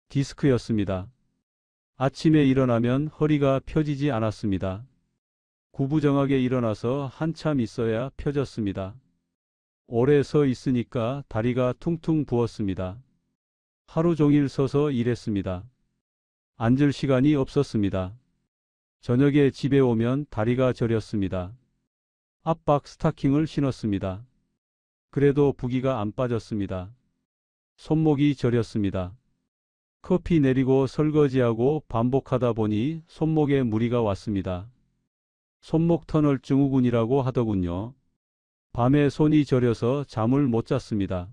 디스크였습니다. 아침에 일어나면 허리가 펴지지 않았습니다. 구부정하게 일어나서 한참 있어야 펴졌습니다. 오래 서 있으니까 다리가 퉁퉁 부었습니다. 하루 종일 서서 일했습니다. 앉을 시간이 없었습니다. 저녁에 집에 오면 다리가 저렸습니다. 압박 스타킹을 신었습니다. 그래도 부기가 안 빠졌습니다. 손목이 저렸습니다. 커피 내리고 설거지하고 반복하다 보니 손목에 무리가 왔습니다. 손목 터널 증후군이라고 하더군요. 밤에 손이 저려서 잠을 못 잤습니다.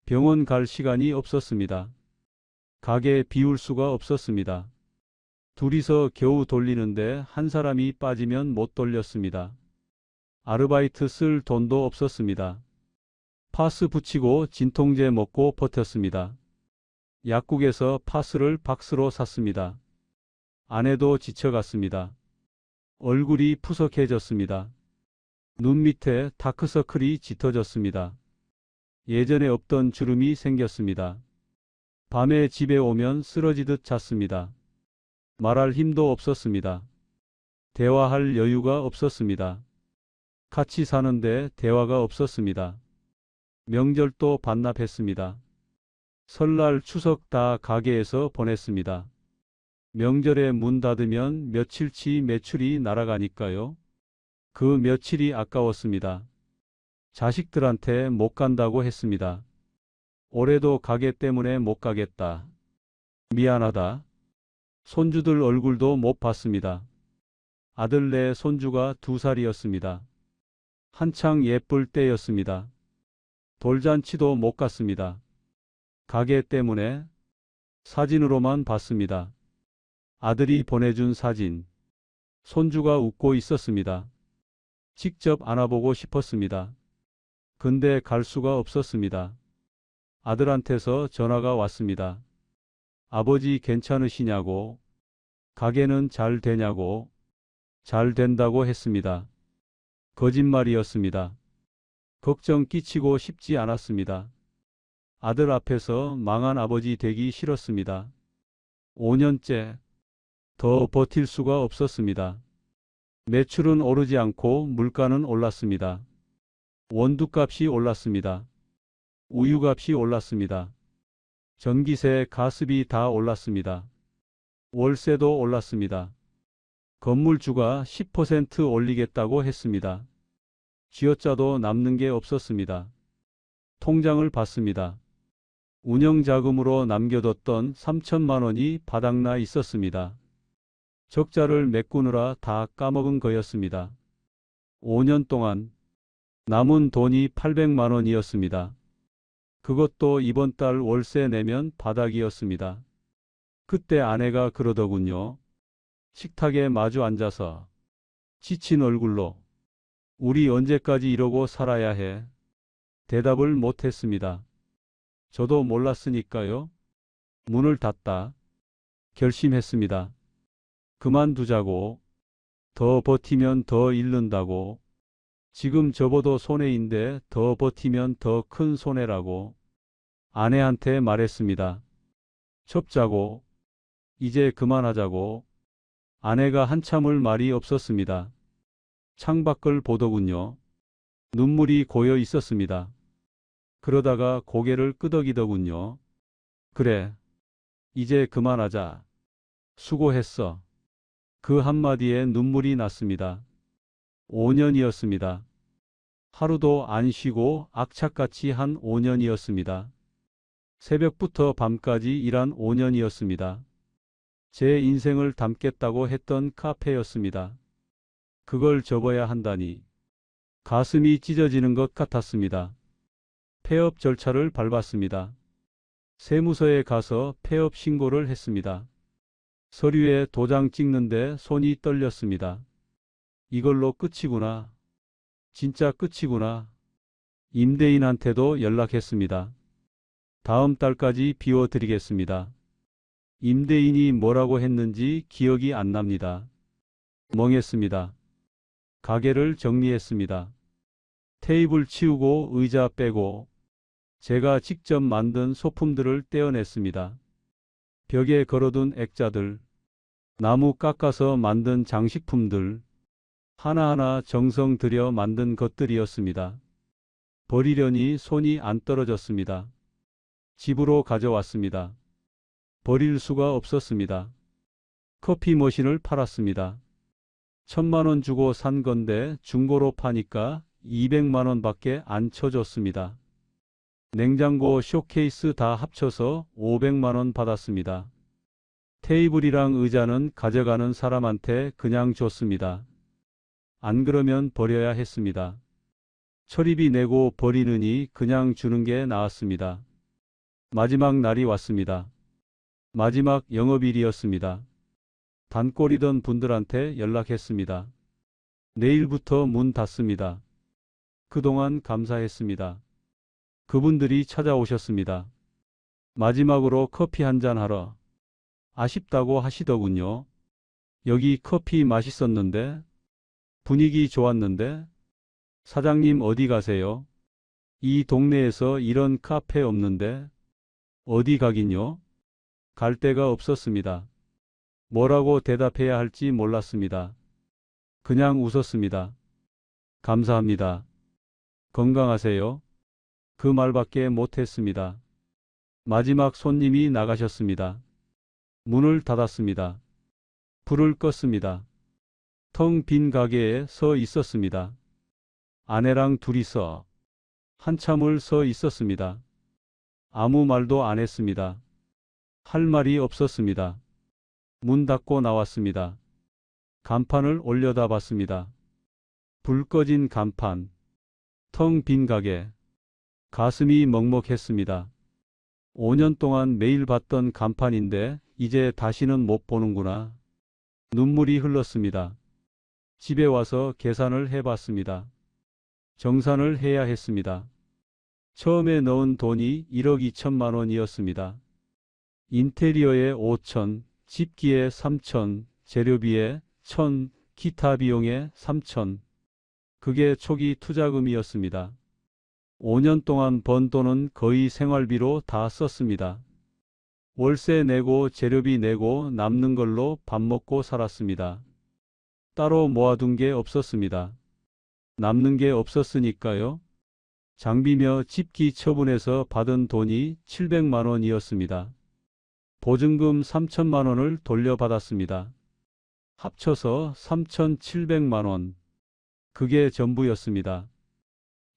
병원 갈 시간이 없었습니다. 가게 비울 수가 없었습니다. 둘이서 겨우 돌리는데 한 사람이 빠지면 못 돌렸습니다. 아르바이트 쓸 돈도 없었습니다. 파스 붙이고 진통제 먹고 버텼습니다. 약국에서 파스를 박스로 샀습니다. 아내도 지쳐갔습니다. 얼굴이 푸석해졌습니다. 눈 밑에 다크서클이 짙어졌습니다. 예전에 없던 주름이 생겼습니다. 밤에 집에 오면 쓰러지듯 잤습니다. 말할 힘도 없었습니다. 대화할 여유가 없었습니다. 같이 사는데 대화가 없었습니다. 명절도 반납했습니다. 설날 추석 다 가게에서 보냈습니다. 명절에 문 닫으면 며칠치 매출이 날아가니까요. 그 며칠이 아까웠습니다. 자식들한테 못 간다고 했습니다. 올해도 가게 때문에 못 가겠다. 미안하다. 손주들 얼굴도 못 봤습니다. 아들네 손주가 2살이었습니다. 한창 예쁠 때였습니다. 돌잔치도 못 갔습니다. 가게 때문에 사진으로만 봤습니다. 아들이 보내준 사진. 손주가 웃고 있었습니다. 직접 안아보고 싶었습니다. 근데 갈 수가 없었습니다. 아들한테서 전화가 왔습니다. 아버지 괜찮으시냐고, 가게는 잘 되냐고, 잘 된다고 했습니다. 거짓말이었습니다. 걱정 끼치고 싶지 않았습니다. 아들 앞에서 망한 아버지 되기 싫었습니다. 5년째 더 버틸 수가 없었습니다. 매출은 오르지 않고 물가는 올랐습니다. 원두값이 올랐습니다. 우유값이 올랐습니다. 전기세, 가스비 다 올랐습니다. 월세도 올랐습니다. 건물주가 10% 올리겠다고 했습니다. 쥐어짜도 남는 게 없었습니다. 통장을 봤습니다. 운영자금으로 남겨뒀던 3천만 원이 바닥나 있었습니다. 적자를 메꾸느라 다 까먹은 거였습니다. 5년 동안 남은 돈이 800만 원이었습니다. 그것도 이번 달 월세 내면 바닥이었습니다. 그때 아내가 그러더군요. 식탁에 마주 앉아서 지친 얼굴로 우리 언제까지 이러고 살아야 해? 대답을 못했습니다. 저도 몰랐으니까요. 문을 닫다 결심했습니다. 그만두자고. 더 버티면 더 잃는다고. 지금 접어도 손해인데 더 버티면 더 큰 손해라고 아내한테 말했습니다. 접자고. 이제 그만하자고. 아내가 한참을 말이 없었습니다. 창밖을 보더군요. 눈물이 고여 있었습니다. 그러다가 고개를 끄덕이더군요. 그래. 이제 그만하자. 수고했어. 그 한마디에 눈물이 났습니다. 5년이었습니다. 하루도 안 쉬고 악착같이 한 5년이었습니다. 새벽부터 밤까지 일한 5년이었습니다. 제 인생을 담겠다고 했던 카페였습니다. 그걸 접어야 한다니. 가슴이 찢어지는 것 같았습니다. 폐업 절차를 밟았습니다. 세무서에 가서 폐업 신고를 했습니다. 서류에 도장 찍는데 손이 떨렸습니다. 이걸로 끝이구나. 진짜 끝이구나. 임대인한테도 연락했습니다. 다음 달까지 비워드리겠습니다. 임대인이 뭐라고 했는지 기억이 안 납니다. 멍했습니다. 가게를 정리했습니다. 테이블 치우고 의자 빼고 제가 직접 만든 소품들을 떼어냈습니다. 벽에 걸어둔 액자들, 나무 깎아서 만든 장식품들, 하나하나 정성 들여 만든 것들이었습니다. 버리려니 손이 안 떨어졌습니다. 집으로 가져왔습니다. 버릴 수가 없었습니다. 커피 머신을 팔았습니다. 1,000만 원 주고 산 건데 중고로 파니까 200만 원밖에 안 쳐줬습니다. 냉장고 쇼케이스 다 합쳐서 500만 원 받았습니다. 테이블이랑 의자는 가져가는 사람한테 그냥 줬습니다. 안 그러면 버려야 했습니다. 철입이 내고 버리느니 그냥 주는 게 나았습니다. 마지막 날이 왔습니다. 마지막 영업일이었습니다. 단골이던 분들한테 연락했습니다. 내일부터 문 닫습니다. 그동안 감사했습니다. 그분들이 찾아오셨습니다. 마지막으로 커피 한잔 하러. 아쉽다고 하시더군요. 여기 커피 맛있었는데, 분위기 좋았는데, 사장님 어디 가세요? 이 동네에서 이런 카페 없는데, 어디 가긴요? 갈 데가 없었습니다. 뭐라고 대답해야 할지 몰랐습니다. 그냥 웃었습니다. 감사합니다. 건강하세요. 그 말밖에 못했습니다. 마지막 손님이 나가셨습니다. 문을 닫았습니다. 불을 껐습니다. 텅 빈 가게에 서 있었습니다. 아내랑 둘이서 한참을 서 있었습니다. 아무 말도 안 했습니다. 할 말이 없었습니다. 문 닫고 나왔습니다. 간판을 올려다 봤습니다. 불 꺼진 간판, 텅 빈 가게. 가슴이 먹먹했습니다. 5년 동안 매일 봤던 간판인데 이제 다시는 못 보는구나. 눈물이 흘렀습니다. 집에 와서 계산을 해봤습니다. 정산을 해야 했습니다. 처음에 넣은 돈이 1억 2천만 원이었습니다. 인테리어에 5천, 집기에 3천, 재료비에 1천, 기타 비용에 3천. 그게 초기 투자금이었습니다. 5년 동안 번 돈은 거의 생활비로 다 썼습니다. 월세 내고 재료비 내고 남는 걸로 밥 먹고 살았습니다. 따로 모아둔 게 없었습니다. 남는 게 없었으니까요. 장비며 집기 처분해서 받은 돈이 700만 원이었습니다. 보증금 3천만 원을 돌려받았습니다. 합쳐서 3,700만 원. 그게 전부였습니다.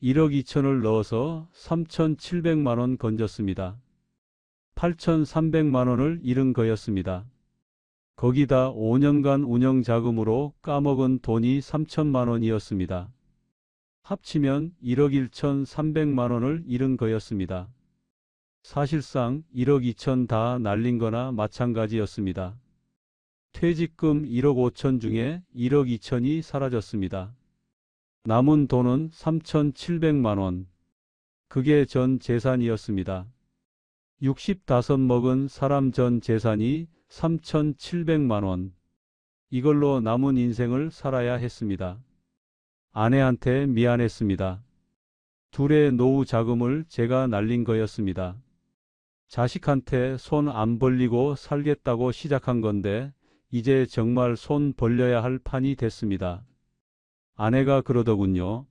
1억 2천을 넣어서 3,700만 원 건졌습니다. 8,300만 원을 잃은 거였습니다. 거기다 5년간 운영자금으로 까먹은 돈이 3천만 원이었습니다. 합치면 1억 1,300만 원을 잃은 거였습니다. 사실상 1억 2천 다 날린 거나 마찬가지였습니다. 퇴직금 1억 5천 중에 1억 2천이 사라졌습니다. 남은 돈은 3,700만 원. 그게 전 재산이었습니다. 65 먹은 사람 전 재산이 3,700만 원. 이걸로 남은 인생을 살아야 했습니다. 아내한테 미안했습니다. 둘의 노후 자금을 제가 날린 거였습니다. 자식한테 손 안 벌리고 살겠다고 시작한 건데 이제 정말 손 벌려야 할 판이 됐습니다. 아내가 그러더군요.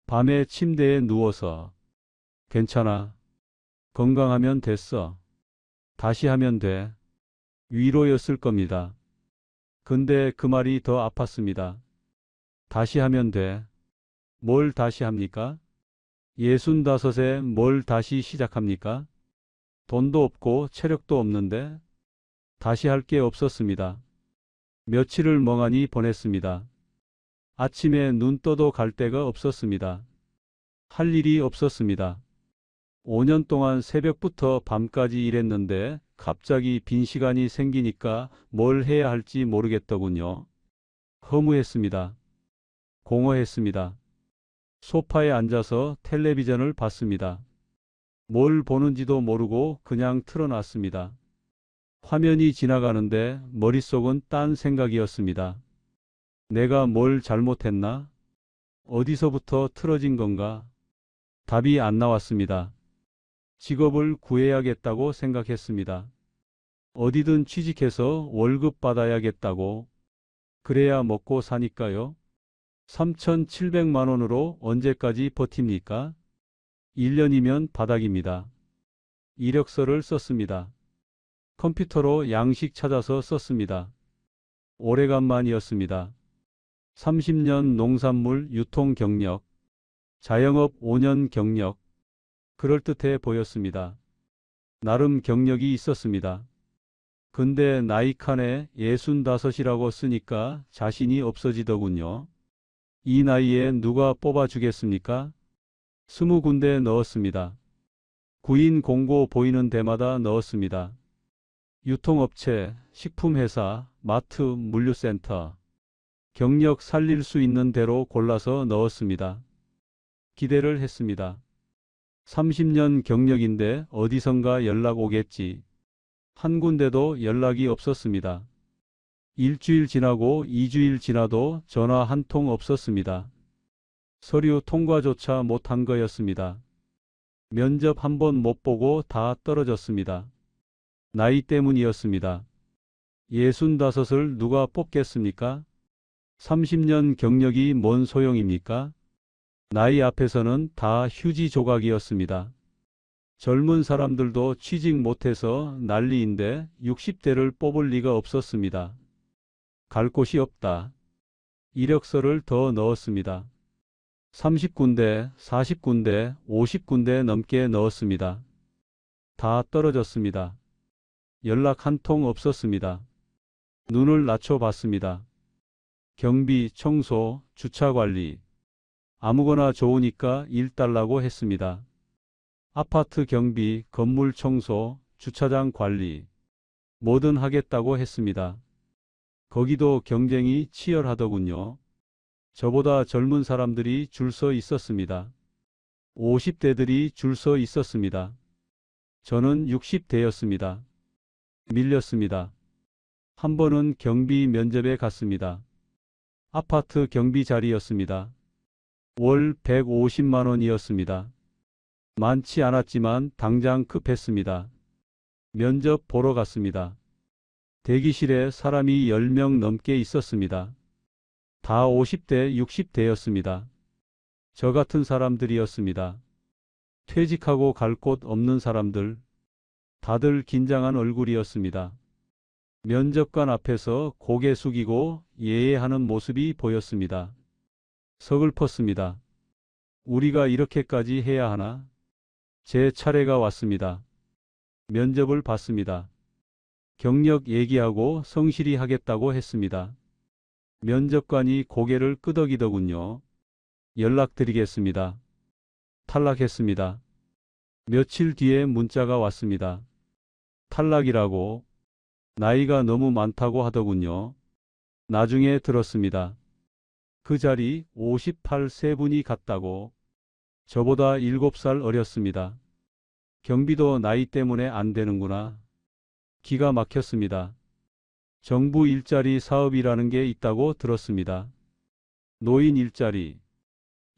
밤에 침대에 누워서 괜찮아. 건강하면 됐어. 다시 하면 돼. 위로였을 겁니다. 근데 그 말이 더 아팠습니다. 다시 하면 돼. 뭘 다시 합니까? 65에 뭘 다시 시작합니까? 돈도 없고 체력도 없는데 다시 할 게 없었습니다. 며칠을 멍하니 보냈습니다. 아침에 눈 떠도 갈 데가 없었습니다. 할 일이 없었습니다. 5년 동안 새벽부터 밤까지 일했는데 갑자기 빈 시간이 생기니까 뭘 해야 할지 모르겠더군요. 허무했습니다. 공허했습니다. 소파에 앉아서 텔레비전을 봤습니다. 뭘 보는지도 모르고 그냥 틀어놨습니다. 화면이 지나가는데 머릿속은 딴 생각이었습니다. 내가 뭘 잘못했나? 어디서부터 틀어진 건가? 답이 안 나왔습니다. 직업을 구해야겠다고 생각했습니다. 어디든 취직해서 월급 받아야겠다고. 그래야 먹고 사니까요. 3,700만 원으로 언제까지 버팁니까? 1년이면 바닥입니다. 이력서를 썼습니다. 컴퓨터로 양식 찾아서 썼습니다. 오래간만이었습니다. 30년 농산물 유통 경력, 자영업 5년 경력, 그럴듯해 보였습니다. 나름 경력이 있었습니다. 근데 나이 칸에 65이라고 쓰니까 자신이 없어지더군요. 이 나이에 누가 뽑아주겠습니까? 20군데 넣었습니다. 구인 공고 보이는 데마다 넣었습니다. 유통업체, 식품회사, 마트, 물류센터. 경력 살릴 수 있는 대로 골라서 넣었습니다. 기대를 했습니다. 30년 경력인데 어디선가 연락 오겠지. 한 군데도 연락이 없었습니다. 일주일 지나고 2주일 지나도 전화 한 통 없었습니다. 서류 통과조차 못한 거였습니다. 면접 한 번 못 보고 다 떨어졌습니다. 나이 때문이었습니다. 65을 누가 뽑겠습니까? 30년 경력이 뭔 소용입니까? 나이 앞에서는 다 휴지 조각이었습니다. 젊은 사람들도 취직 못해서 난리인데 60대를 뽑을 리가 없었습니다. 갈 곳이 없다. 이력서를 더 넣었습니다. 30군데, 40군데, 50군데 넘게 넣었습니다. 다 떨어졌습니다. 연락 한 통 없었습니다. 눈을 낮춰봤습니다. 경비, 청소, 주차관리. 아무거나 좋으니까 일 달라고 했습니다. 아파트 경비, 건물 청소, 주차장 관리. 뭐든 하겠다고 했습니다. 거기도 경쟁이 치열하더군요. 저보다 젊은 사람들이 줄 서 있었습니다. 50대들이 줄 서 있었습니다. 저는 60대였습니다. 밀렸습니다. 한 번은 경비 면접에 갔습니다. 아파트 경비 자리였습니다. 월 150만 원이었습니다. 많지 않았지만 당장 급했습니다. 면접 보러 갔습니다. 대기실에 사람이 10명 넘게 있었습니다. 다 50대, 60대였습니다. 저 같은 사람들이었습니다. 퇴직하고 갈 곳 없는 사람들. 다들 긴장한 얼굴이었습니다. 면접관 앞에서 고개 숙이고 예예하는 모습이 보였습니다. 서글펐습니다. 우리가 이렇게까지 해야 하나? 제 차례가 왔습니다. 면접을 봤습니다. 경력 얘기하고 성실히 하겠다고 했습니다. 면접관이 고개를 끄덕이더군요. 연락드리겠습니다. 탈락했습니다. 며칠 뒤에 문자가 왔습니다. 탈락이라고. 나이가 너무 많다고 하더군요. 나중에 들었습니다. 그 자리 58세분이 갔다고. 저보다 7살 어렸습니다. 경비도 나이 때문에 안 되는구나. 기가 막혔습니다. 정부 일자리 사업이라는 게 있다고 들었습니다. 노인 일자리.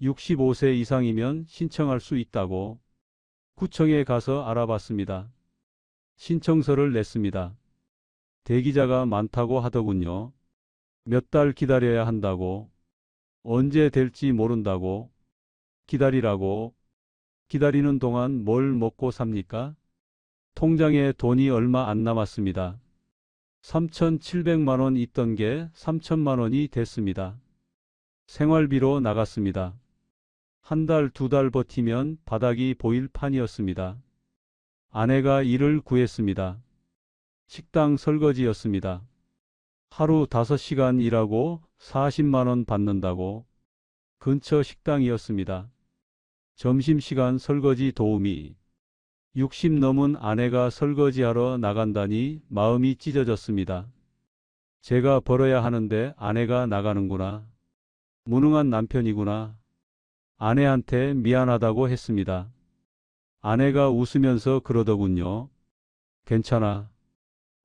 65세 이상이면 신청할 수 있다고 구청에 가서 알아봤습니다. 신청서를 냈습니다. 대기자가 많다고 하더군요. 몇 달 기다려야 한다고, 언제 될지 모른다고, 기다리라고. 기다리는 동안 뭘 먹고 삽니까? 통장에 돈이 얼마 안 남았습니다. 3,700만 원 있던 게 3천만 원이 됐습니다. 생활비로 나갔습니다. 한 달, 두 달 버티면 바닥이 보일 판이었습니다. 아내가 일을 구했습니다. 식당 설거지였습니다. 하루 5시간 일하고 40만 원 받는다고. 근처 식당이었습니다. 점심시간 설거지 도우미. 60 넘은 아내가 설거지하러 나간다니 마음이 찢어졌습니다. 제가 벌어야 하는데 아내가 나가는구나. 무능한 남편이구나. 아내한테 미안하다고 했습니다. 아내가 웃으면서 그러더군요. 괜찮아.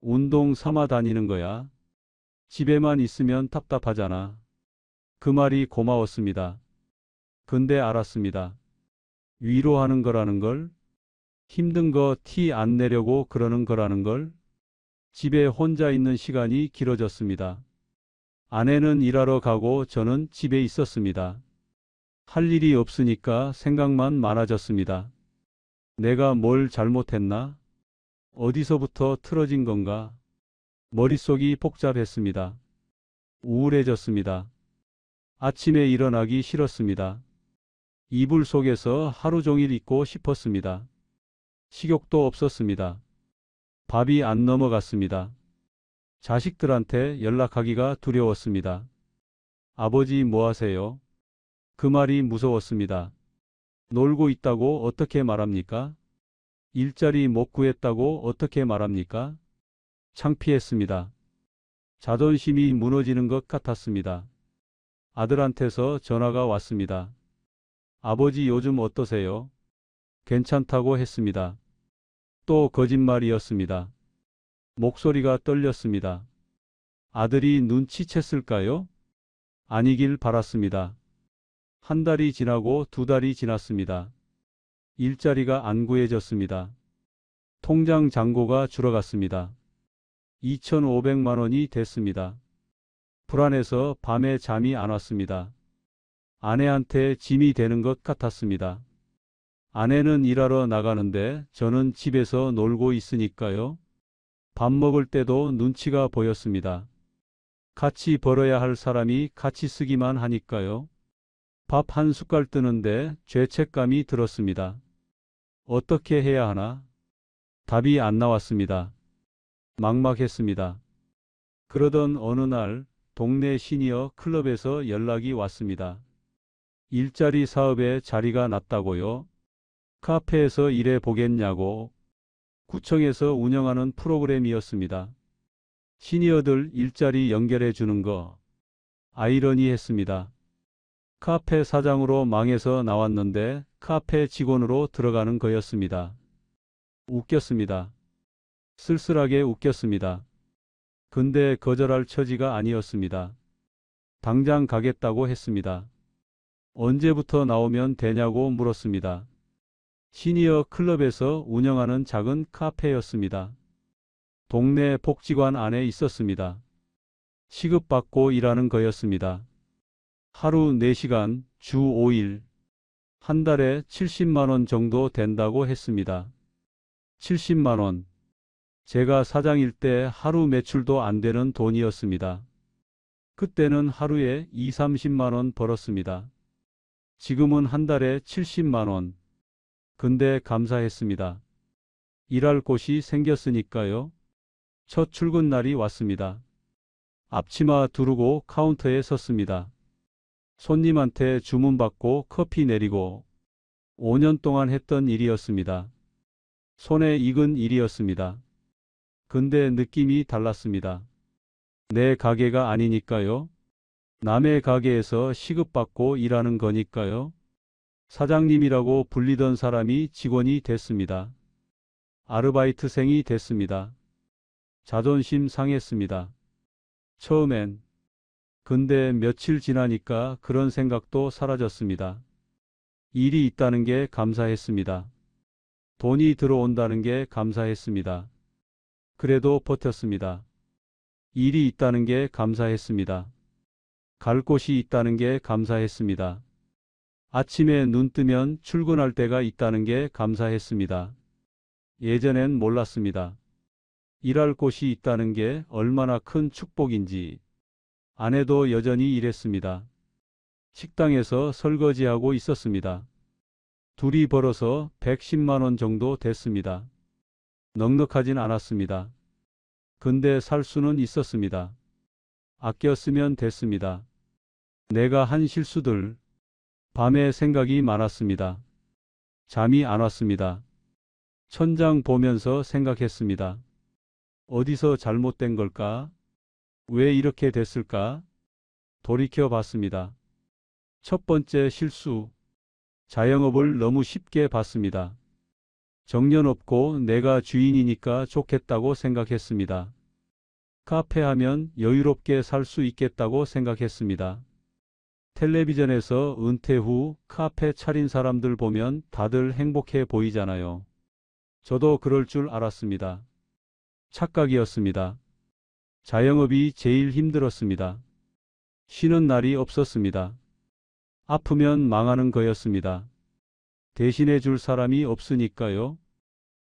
운동 삼아 다니는 거야. 집에만 있으면 답답하잖아. 그 말이 고마웠습니다. 근데 알았습니다. 위로하는 거라는 걸, 힘든 거 티 안 내려고 그러는 거라는 걸. 집에 혼자 있는 시간이 길어졌습니다. 아내는 일하러 가고 저는 집에 있었습니다. 할 일이 없으니까 생각만 많아졌습니다. 내가 뭘 잘못했나? 어디서부터 틀어진 건가? 머릿속이 복잡했습니다. 우울해졌습니다. 아침에 일어나기 싫었습니다. 이불 속에서 하루 종일 있고 싶었습니다. 식욕도 없었습니다. 밥이 안 넘어갔습니다. 자식들한테 연락하기가 두려웠습니다. 아버지 뭐 하세요? 그 말이 무서웠습니다. 놀고 있다고 어떻게 말합니까? 일자리 못 구했다고 어떻게 말합니까? 창피했습니다. 자존심이 무너지는 것 같았습니다. 아들한테서 전화가 왔습니다. 아버지 요즘 어떠세요? 괜찮다고 했습니다. 또 거짓말이었습니다. 목소리가 떨렸습니다. 아들이 눈치챘을까요? 아니길 바랐습니다. 한 달이 지나고 두 달이 지났습니다. 일자리가 안 구해졌습니다. 통장 잔고가 줄어갔습니다. 2,500만 원이 됐습니다. 불안해서 밤에 잠이 안 왔습니다. 아내한테 짐이 되는 것 같았습니다. 아내는 일하러 나가는데 저는 집에서 놀고 있으니까요. 밥 먹을 때도 눈치가 보였습니다. 같이 벌어야 할 사람이 같이 쓰기만 하니까요. 밥 한 숟갈 뜨는데 죄책감이 들었습니다. 어떻게 해야 하나? 답이 안 나왔습니다. 막막했습니다. 그러던 어느 날 동네 시니어 클럽에서 연락이 왔습니다. 일자리 사업에 자리가 났다고요? 카페에서 일해 보겠냐고. 구청에서 운영하는 프로그램이었습니다. 시니어들 일자리 연결해 주는 거. 아이러니했습니다. 카페 사장으로 망해서 나왔는데 카페 직원으로 들어가는 거였습니다. 웃겼습니다. 쓸쓸하게 웃겼습니다. 근데 거절할 처지가 아니었습니다. 당장 가겠다고 했습니다. 언제부터 나오면 되냐고 물었습니다. 시니어 클럽에서 운영하는 작은 카페였습니다. 동네 복지관 안에 있었습니다. 시급받고 일하는 거였습니다. 하루 4시간, 주 5일, 한 달에 70만 원 정도 된다고 했습니다. 70만 원. 제가 사장일 때 하루 매출도 안 되는 돈이었습니다. 그때는 하루에 2, 30만 원 벌었습니다. 지금은 한 달에 70만 원. 근데 감사했습니다. 일할 곳이 생겼으니까요. 첫 출근 날이 왔습니다. 앞치마 두르고 카운터에 섰습니다. 손님한테 주문받고 커피 내리고 5년 동안 했던 일이었습니다. 손에 익은 일이었습니다. 근데 느낌이 달랐습니다. 내 가게가 아니니까요. 남의 가게에서 시급받고 일하는 거니까요. 사장님이라고 불리던 사람이 직원이 됐습니다. 아르바이트생이 됐습니다. 자존심 상했습니다. 처음엔. 근데 며칠 지나니까 그런 생각도 사라졌습니다. 일이 있다는 게 감사했습니다. 돈이 들어온다는 게 감사했습니다. 그래도 버텼습니다. 일이 있다는 게 감사했습니다. 갈 곳이 있다는 게 감사했습니다. 아침에 눈 뜨면 출근할 때가 있다는 게 감사했습니다. 예전엔 몰랐습니다. 일할 곳이 있다는 게 얼마나 큰 축복인지. 아내도 여전히 일했습니다. 식당에서 설거지하고 있었습니다. 둘이 벌어서 110만 원 정도 됐습니다. 넉넉하진 않았습니다. 근데 살 수는 있었습니다. 아껴 쓰면 됐습니다. 내가 한 실수들. 밤에 생각이 많았습니다. 잠이 안 왔습니다. 천장 보면서 생각했습니다. 어디서 잘못된 걸까? 왜 이렇게 됐을까? 돌이켜 봤습니다. 첫 번째 실수. 자영업을 너무 쉽게 봤습니다. 정년 없고 내가 주인이니까 좋겠다고 생각했습니다. 카페 하면 여유롭게 살 수 있겠다고 생각했습니다. 텔레비전에서 은퇴 후 카페 차린 사람들 보면 다들 행복해 보이잖아요. 저도 그럴 줄 알았습니다. 착각이었습니다. 자영업이 제일 힘들었습니다. 쉬는 날이 없었습니다. 아프면 망하는 거였습니다. 대신해 줄 사람이 없으니까요.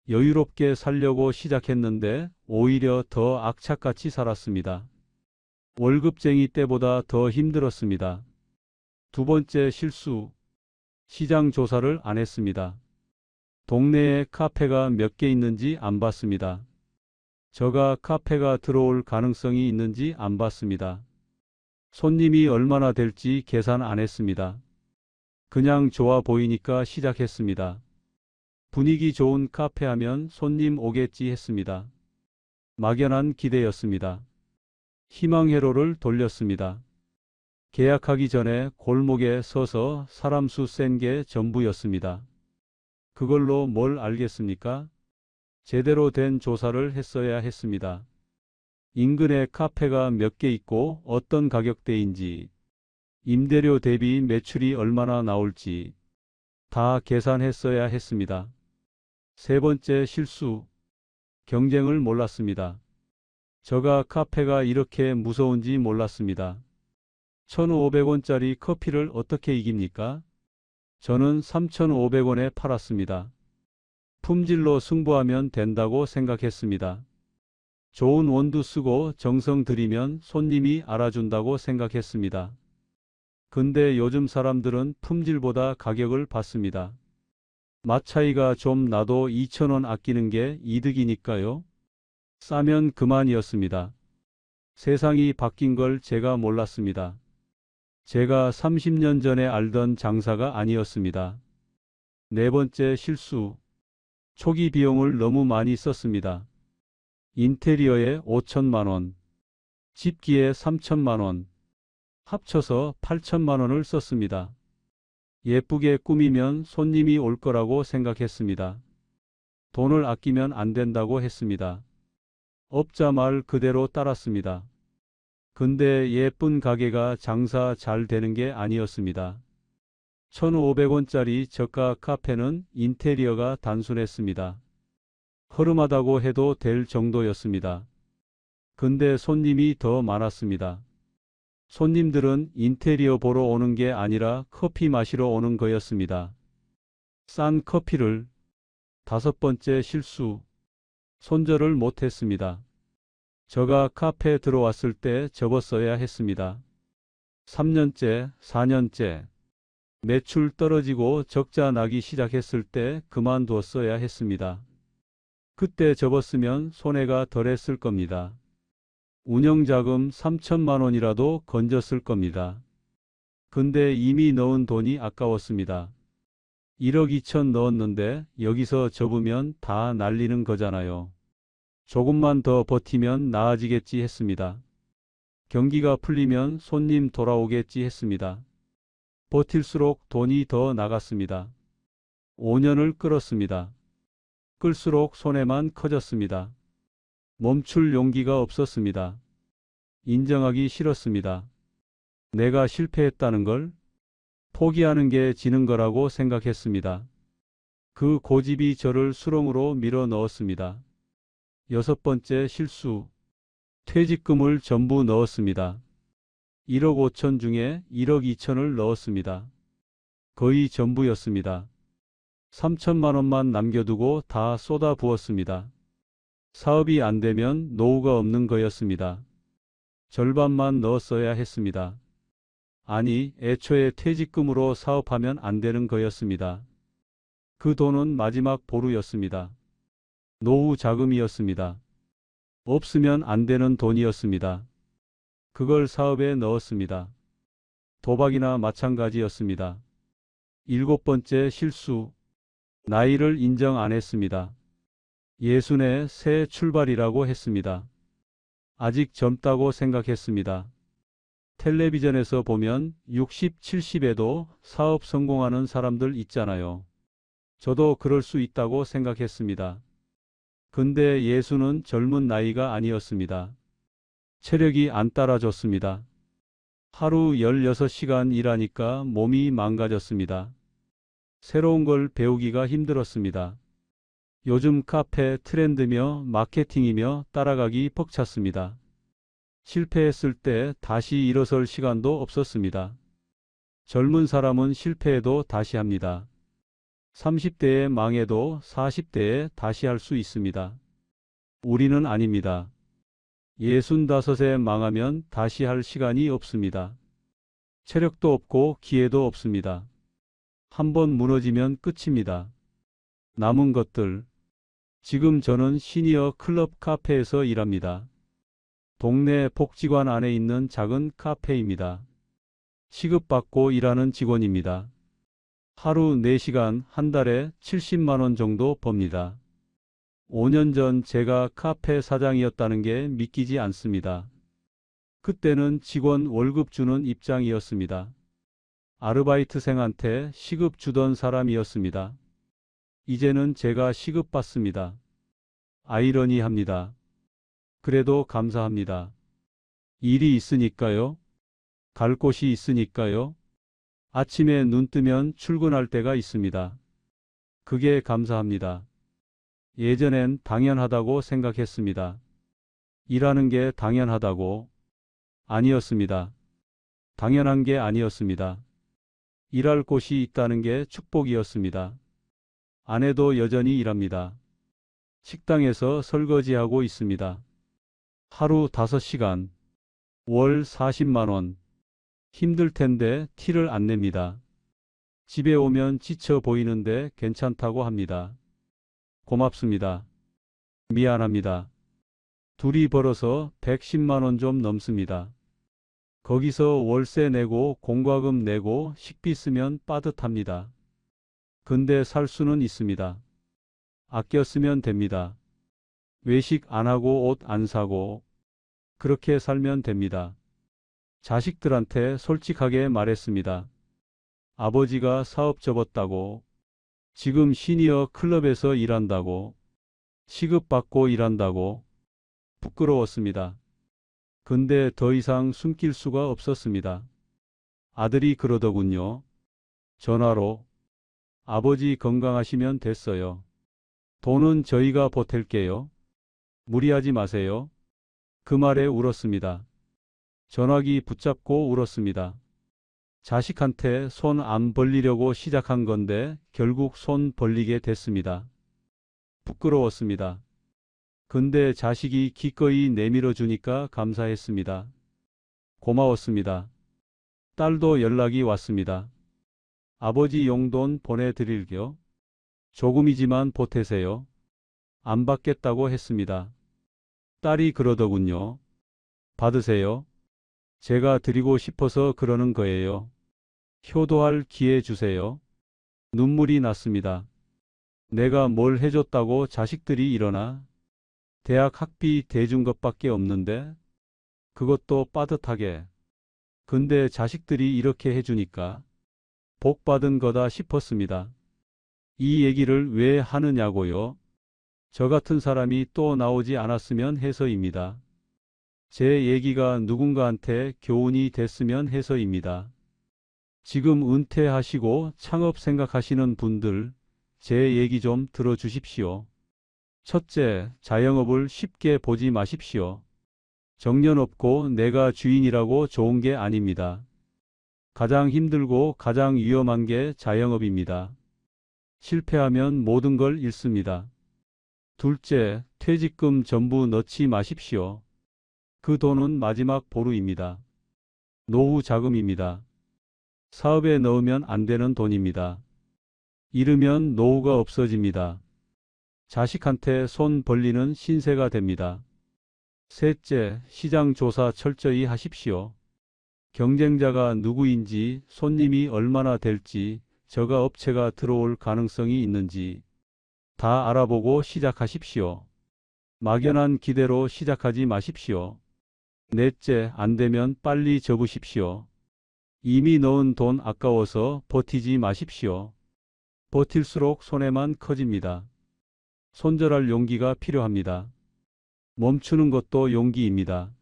여유롭게 살려고 시작했는데 오히려 더 악착같이 살았습니다. 월급쟁이 때보다 더 힘들었습니다. 두 번째 실수. 시장 조사를 안 했습니다. 동네에 카페가 몇 개 있는지 안 봤습니다. 저가 카페가 들어올 가능성이 있는지 안 봤습니다. 손님이 얼마나 될지 계산 안 했습니다. 그냥 좋아 보이니까 시작했습니다. 분위기 좋은 카페 하면 손님 오겠지 했습니다. 막연한 기대였습니다. 희망 회로를 돌렸습니다. 계약하기 전에 골목에 서서 사람 수 센 게 전부였습니다. 그걸로 뭘 알겠습니까? 제대로 된 조사를 했어야 했습니다. 인근에 카페가 몇 개 있고 어떤 가격대인지, 임대료 대비 매출이 얼마나 나올지 다 계산했어야 했습니다. 세 번째 실수. 경쟁을 몰랐습니다. 저가 카페가 이렇게 무서운지 몰랐습니다. 1,500원짜리 커피를 어떻게 이깁니까? 저는 3,500원에 팔았습니다. 품질로 승부하면 된다고 생각했습니다. 좋은 원두 쓰고 정성 들이면 손님이 알아준다고 생각했습니다. 근데 요즘 사람들은 품질보다 가격을 받습니다. 맛 차이가 좀 나도 2,000원 아끼는 게 이득이니까요. 싸면 그만이었습니다. 세상이 바뀐 걸 제가 몰랐습니다. 제가 30년 전에 알던 장사가 아니었습니다. 네 번째 실수. 초기 비용을 너무 많이 썼습니다. 인테리어에 5천만 원, 집기에 3천만 원, 합쳐서 8천만 원을 썼습니다. 예쁘게 꾸미면 손님이 올 거라고 생각했습니다. 돈을 아끼면 안 된다고 했습니다. 업자 말 그대로 따랐습니다. 근데 예쁜 가게가 장사 잘 되는 게 아니었습니다. 1,500원짜리 저가 카페는 인테리어가 단순했습니다. 허름하다고 해도 될 정도였습니다. 근데 손님이 더 많았습니다. 손님들은 인테리어 보러 오는 게 아니라 커피 마시러 오는 거였습니다. 싼 커피를. 다섯 번째 실수. 손절을 못했습니다. 저가 카페에 들어왔을 때 접었어야 했습니다. 3년째, 4년째. 매출 떨어지고 적자 나기 시작했을 때 그만두었어야 했습니다. 그때 접었으면 손해가 덜했을 겁니다. 운영자금 3천만 원이라도 건졌을 겁니다. 근데 이미 넣은 돈이 아까웠습니다. 1억 2천 넣었는데 여기서 접으면 다 날리는 거잖아요. 조금만 더 버티면 나아지겠지 했습니다. 경기가 풀리면 손님 돌아오겠지 했습니다. 버틸수록 돈이 더 나갔습니다. 5년을 끌었습니다. 끌수록 손해만 커졌습니다. 멈출 용기가 없었습니다. 인정하기 싫었습니다. 내가 실패했다는 걸. 포기하는 게 지는 거라고 생각했습니다. 그 고집이 저를 수렁으로 밀어 넣었습니다. 6번째 실수. 퇴직금을 전부 넣었습니다. 1억 5천 중에 1억 2천을 넣었습니다. 거의 전부였습니다. 3천만 원만 남겨두고 다 쏟아 부었습니다. 사업이 안 되면 노후가 없는 거였습니다. 절반만 넣었어야 했습니다. 아니, 애초에 퇴직금으로 사업하면 안 되는 거였습니다. 그 돈은 마지막 보루였습니다. 노후 자금이었습니다. 없으면 안 되는 돈이었습니다. 그걸 사업에 넣었습니다. 도박이나 마찬가지였습니다. 7번째 실수. 나이를 인정 안 했습니다. 60에 새 출발이라고 했습니다. 아직 젊다고 생각했습니다. 텔레비전에서 보면 60, 70에도 사업 성공하는 사람들 있잖아요. 저도 그럴 수 있다고 생각했습니다. 근데 예수는 젊은 나이가 아니었습니다. 체력이 안 따라줬습니다. 하루 16시간 일하니까 몸이 망가졌습니다. 새로운 걸 배우기가 힘들었습니다. 요즘 카페 트렌드며 마케팅이며 따라가기 벅찼습니다. 실패했을 때 다시 일어설 시간도 없었습니다. 젊은 사람은 실패해도 다시 합니다. 30대에 망해도 40대에 다시 할 수 있습니다. 우리는 아닙니다. 65에 망하면 다시 할 시간이 없습니다. 체력도 없고 기회도 없습니다. 한번 무너지면 끝입니다. 남은 것들. 지금 저는 시니어 클럽 카페에서 일합니다. 동네 복지관 안에 있는 작은 카페입니다. 시급받고 일하는 직원입니다. 하루 4시간 한 달에 70만 원 정도 법니다. 5년 전 제가 카페 사장이었다는 게 믿기지 않습니다. 그때는 직원 월급 주는 입장이었습니다. 아르바이트생한테 시급 주던 사람이었습니다. 이제는 제가 시급받습니다. 아이러니합니다. 그래도 감사합니다. 일이 있으니까요. 갈 곳이 있으니까요. 아침에 눈 뜨면 출근할 때가 있습니다. 그게 감사합니다. 예전엔 당연하다고 생각했습니다. 일하는 게 당연하다고. 아니었습니다. 당연한 게 아니었습니다. 일할 곳이 있다는 게 축복이었습니다. 아내도 여전히 일합니다. 식당에서 설거지하고 있습니다. 하루 5시간, 월 40만 원. 힘들 텐데 티를 안 냅니다. 집에 오면 지쳐 보이는데 괜찮다고 합니다. 고맙습니다. 미안합니다. 둘이 벌어서 110만 원 좀 넘습니다. 거기서 월세 내고 공과금 내고 식비 쓰면 빠듯합니다. 근데 살 수는 있습니다. 아껴 쓰면 됩니다. 외식 안 하고 옷 안 사고 그렇게 살면 됩니다. 자식들한테 솔직하게 말했습니다. 아버지가 사업 접었다고, 지금 시니어 클럽에서 일한다고, 시급받고 일한다고. 부끄러웠습니다. 근데 더 이상 숨길 수가 없었습니다. 아들이 그러더군요. 전화로. 아버지 건강하시면 됐어요. 돈은 저희가 보탤게요. 무리하지 마세요. 그 말에 울었습니다. 전화기 붙잡고 울었습니다. 자식한테 손 안 벌리려고 시작한 건데 결국 손 벌리게 됐습니다. 부끄러웠습니다. 근데 자식이 기꺼이 내밀어 주니까 감사했습니다. 고마웠습니다. 딸도 연락이 왔습니다. 아버지 용돈 보내드릴게요. 조금이지만 보태세요. 안 받겠다고 했습니다. 딸이 그러더군요. 받으세요. 제가 드리고 싶어서 그러는 거예요. 효도할 기회 주세요. 눈물이 났습니다. 내가 뭘 해줬다고 자식들이 이러나? 대학 학비 대준 것밖에 없는데? 그것도 빠듯하게. 근데 자식들이 이렇게 해주니까 복 받은 거다 싶었습니다. 이 얘기를 왜 하느냐고요? 저 같은 사람이 또 나오지 않았으면 해서입니다. 제 얘기가 누군가한테 교훈이 됐으면 해서입니다. 지금 은퇴하시고 창업 생각하시는 분들, 제 얘기 좀 들어주십시오. 첫째, 자영업을 쉽게 보지 마십시오. 정년 없고 내가 주인이라고 좋은 게 아닙니다. 가장 힘들고 가장 위험한 게 자영업입니다. 실패하면 모든 걸 잃습니다. 둘째, 퇴직금 전부 넣지 마십시오. 그 돈은 마지막 보루입니다. 노후 자금입니다. 사업에 넣으면 안 되는 돈입니다. 잃으면 노후가 없어집니다. 자식한테 손 벌리는 신세가 됩니다. 셋째, 시장 조사 철저히 하십시오. 경쟁자가 누구인지, 손님이 얼마나 될지, 저가 업체가 들어올 가능성이 있는지 다 알아보고 시작하십시오. 막연한 기대로 시작하지 마십시오. 넷째, 안 되면 빨리 접으십시오. 이미 넣은 돈 아까워서 버티지 마십시오. 버틸수록 손해만 커집니다. 손절할 용기가 필요합니다. 멈추는 것도 용기입니다.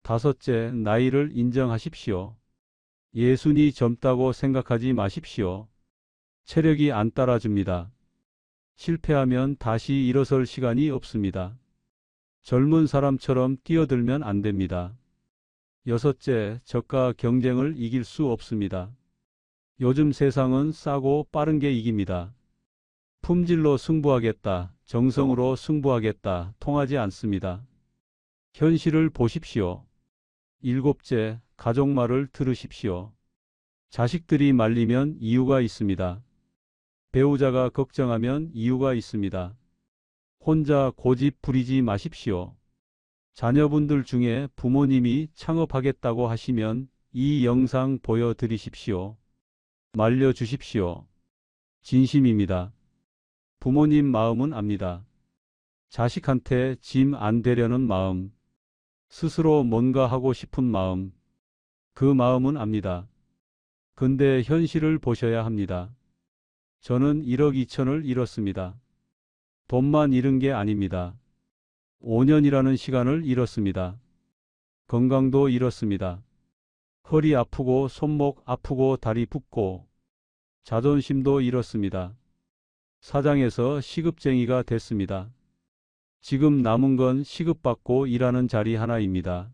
다섯째, 나이를 인정하십시오. 예순이 젊다고 생각하지 마십시오. 체력이 안 따라줍니다. 실패하면 다시 일어설 시간이 없습니다. 젊은 사람처럼 뛰어들면 안 됩니다. 여섯째, 저가 경쟁을 이길 수 없습니다. 요즘 세상은 싸고 빠른 게 이깁니다. 품질로 승부하겠다, 정성으로 승부하겠다, 통하지 않습니다. 현실을 보십시오. 일곱째, 가족 말을 들으십시오. 자식들이 말리면 이유가 있습니다. 배우자가 걱정하면 이유가 있습니다. 혼자 고집 부리지 마십시오. 자녀분들 중에 부모님이 창업하겠다고 하시면 이 영상 보여드리십시오. 말려주십시오. 진심입니다. 부모님 마음은 압니다. 자식한테 짐 안 되려는 마음, 스스로 뭔가 하고 싶은 마음, 그 마음은 압니다. 근데 현실을 보셔야 합니다. 저는 1억 2천을 잃었습니다. 돈만 잃은 게 아닙니다. 5년이라는 시간을 잃었습니다. 건강도 잃었습니다. 허리 아프고 손목 아프고 다리 붓고 자존심도 잃었습니다. 사장에서 시급쟁이가 됐습니다. 지금 남은 건 시급받고 일하는 자리 하나입니다.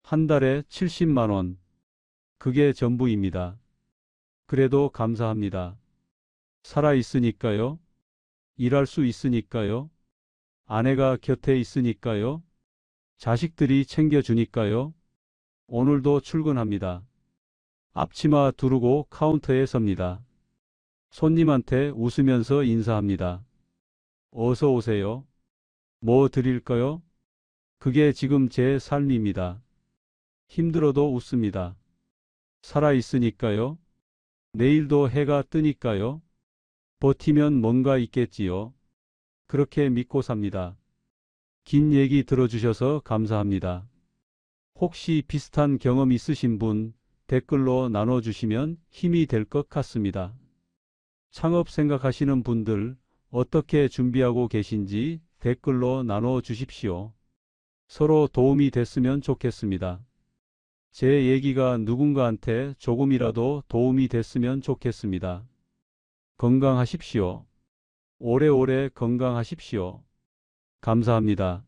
한 달에 70만 원. 그게 전부입니다. 그래도 감사합니다. 살아있으니까요. 일할 수 있으니까요. 아내가 곁에 있으니까요. 자식들이 챙겨주니까요. 오늘도 출근합니다. 앞치마 두르고 카운터에 섭니다. 손님한테 웃으면서 인사합니다. 어서 오세요. 뭐 드릴까요? 그게 지금 제 삶입니다. 힘들어도 웃습니다. 살아있으니까요. 내일도 해가 뜨니까요. 버티면 뭔가 있겠지요. 그렇게 믿고 삽니다. 긴 얘기 들어주셔서 감사합니다. 혹시 비슷한 경험 있으신 분 댓글로 나눠주시면 힘이 될 것 같습니다. 창업 생각하시는 분들 어떻게 준비하고 계신지 댓글로 나눠주십시오. 서로 도움이 됐으면 좋겠습니다. 제 얘기가 누군가한테 조금이라도 도움이 됐으면 좋겠습니다. 건강하십시오. 오래오래 건강하십시오. 감사합니다.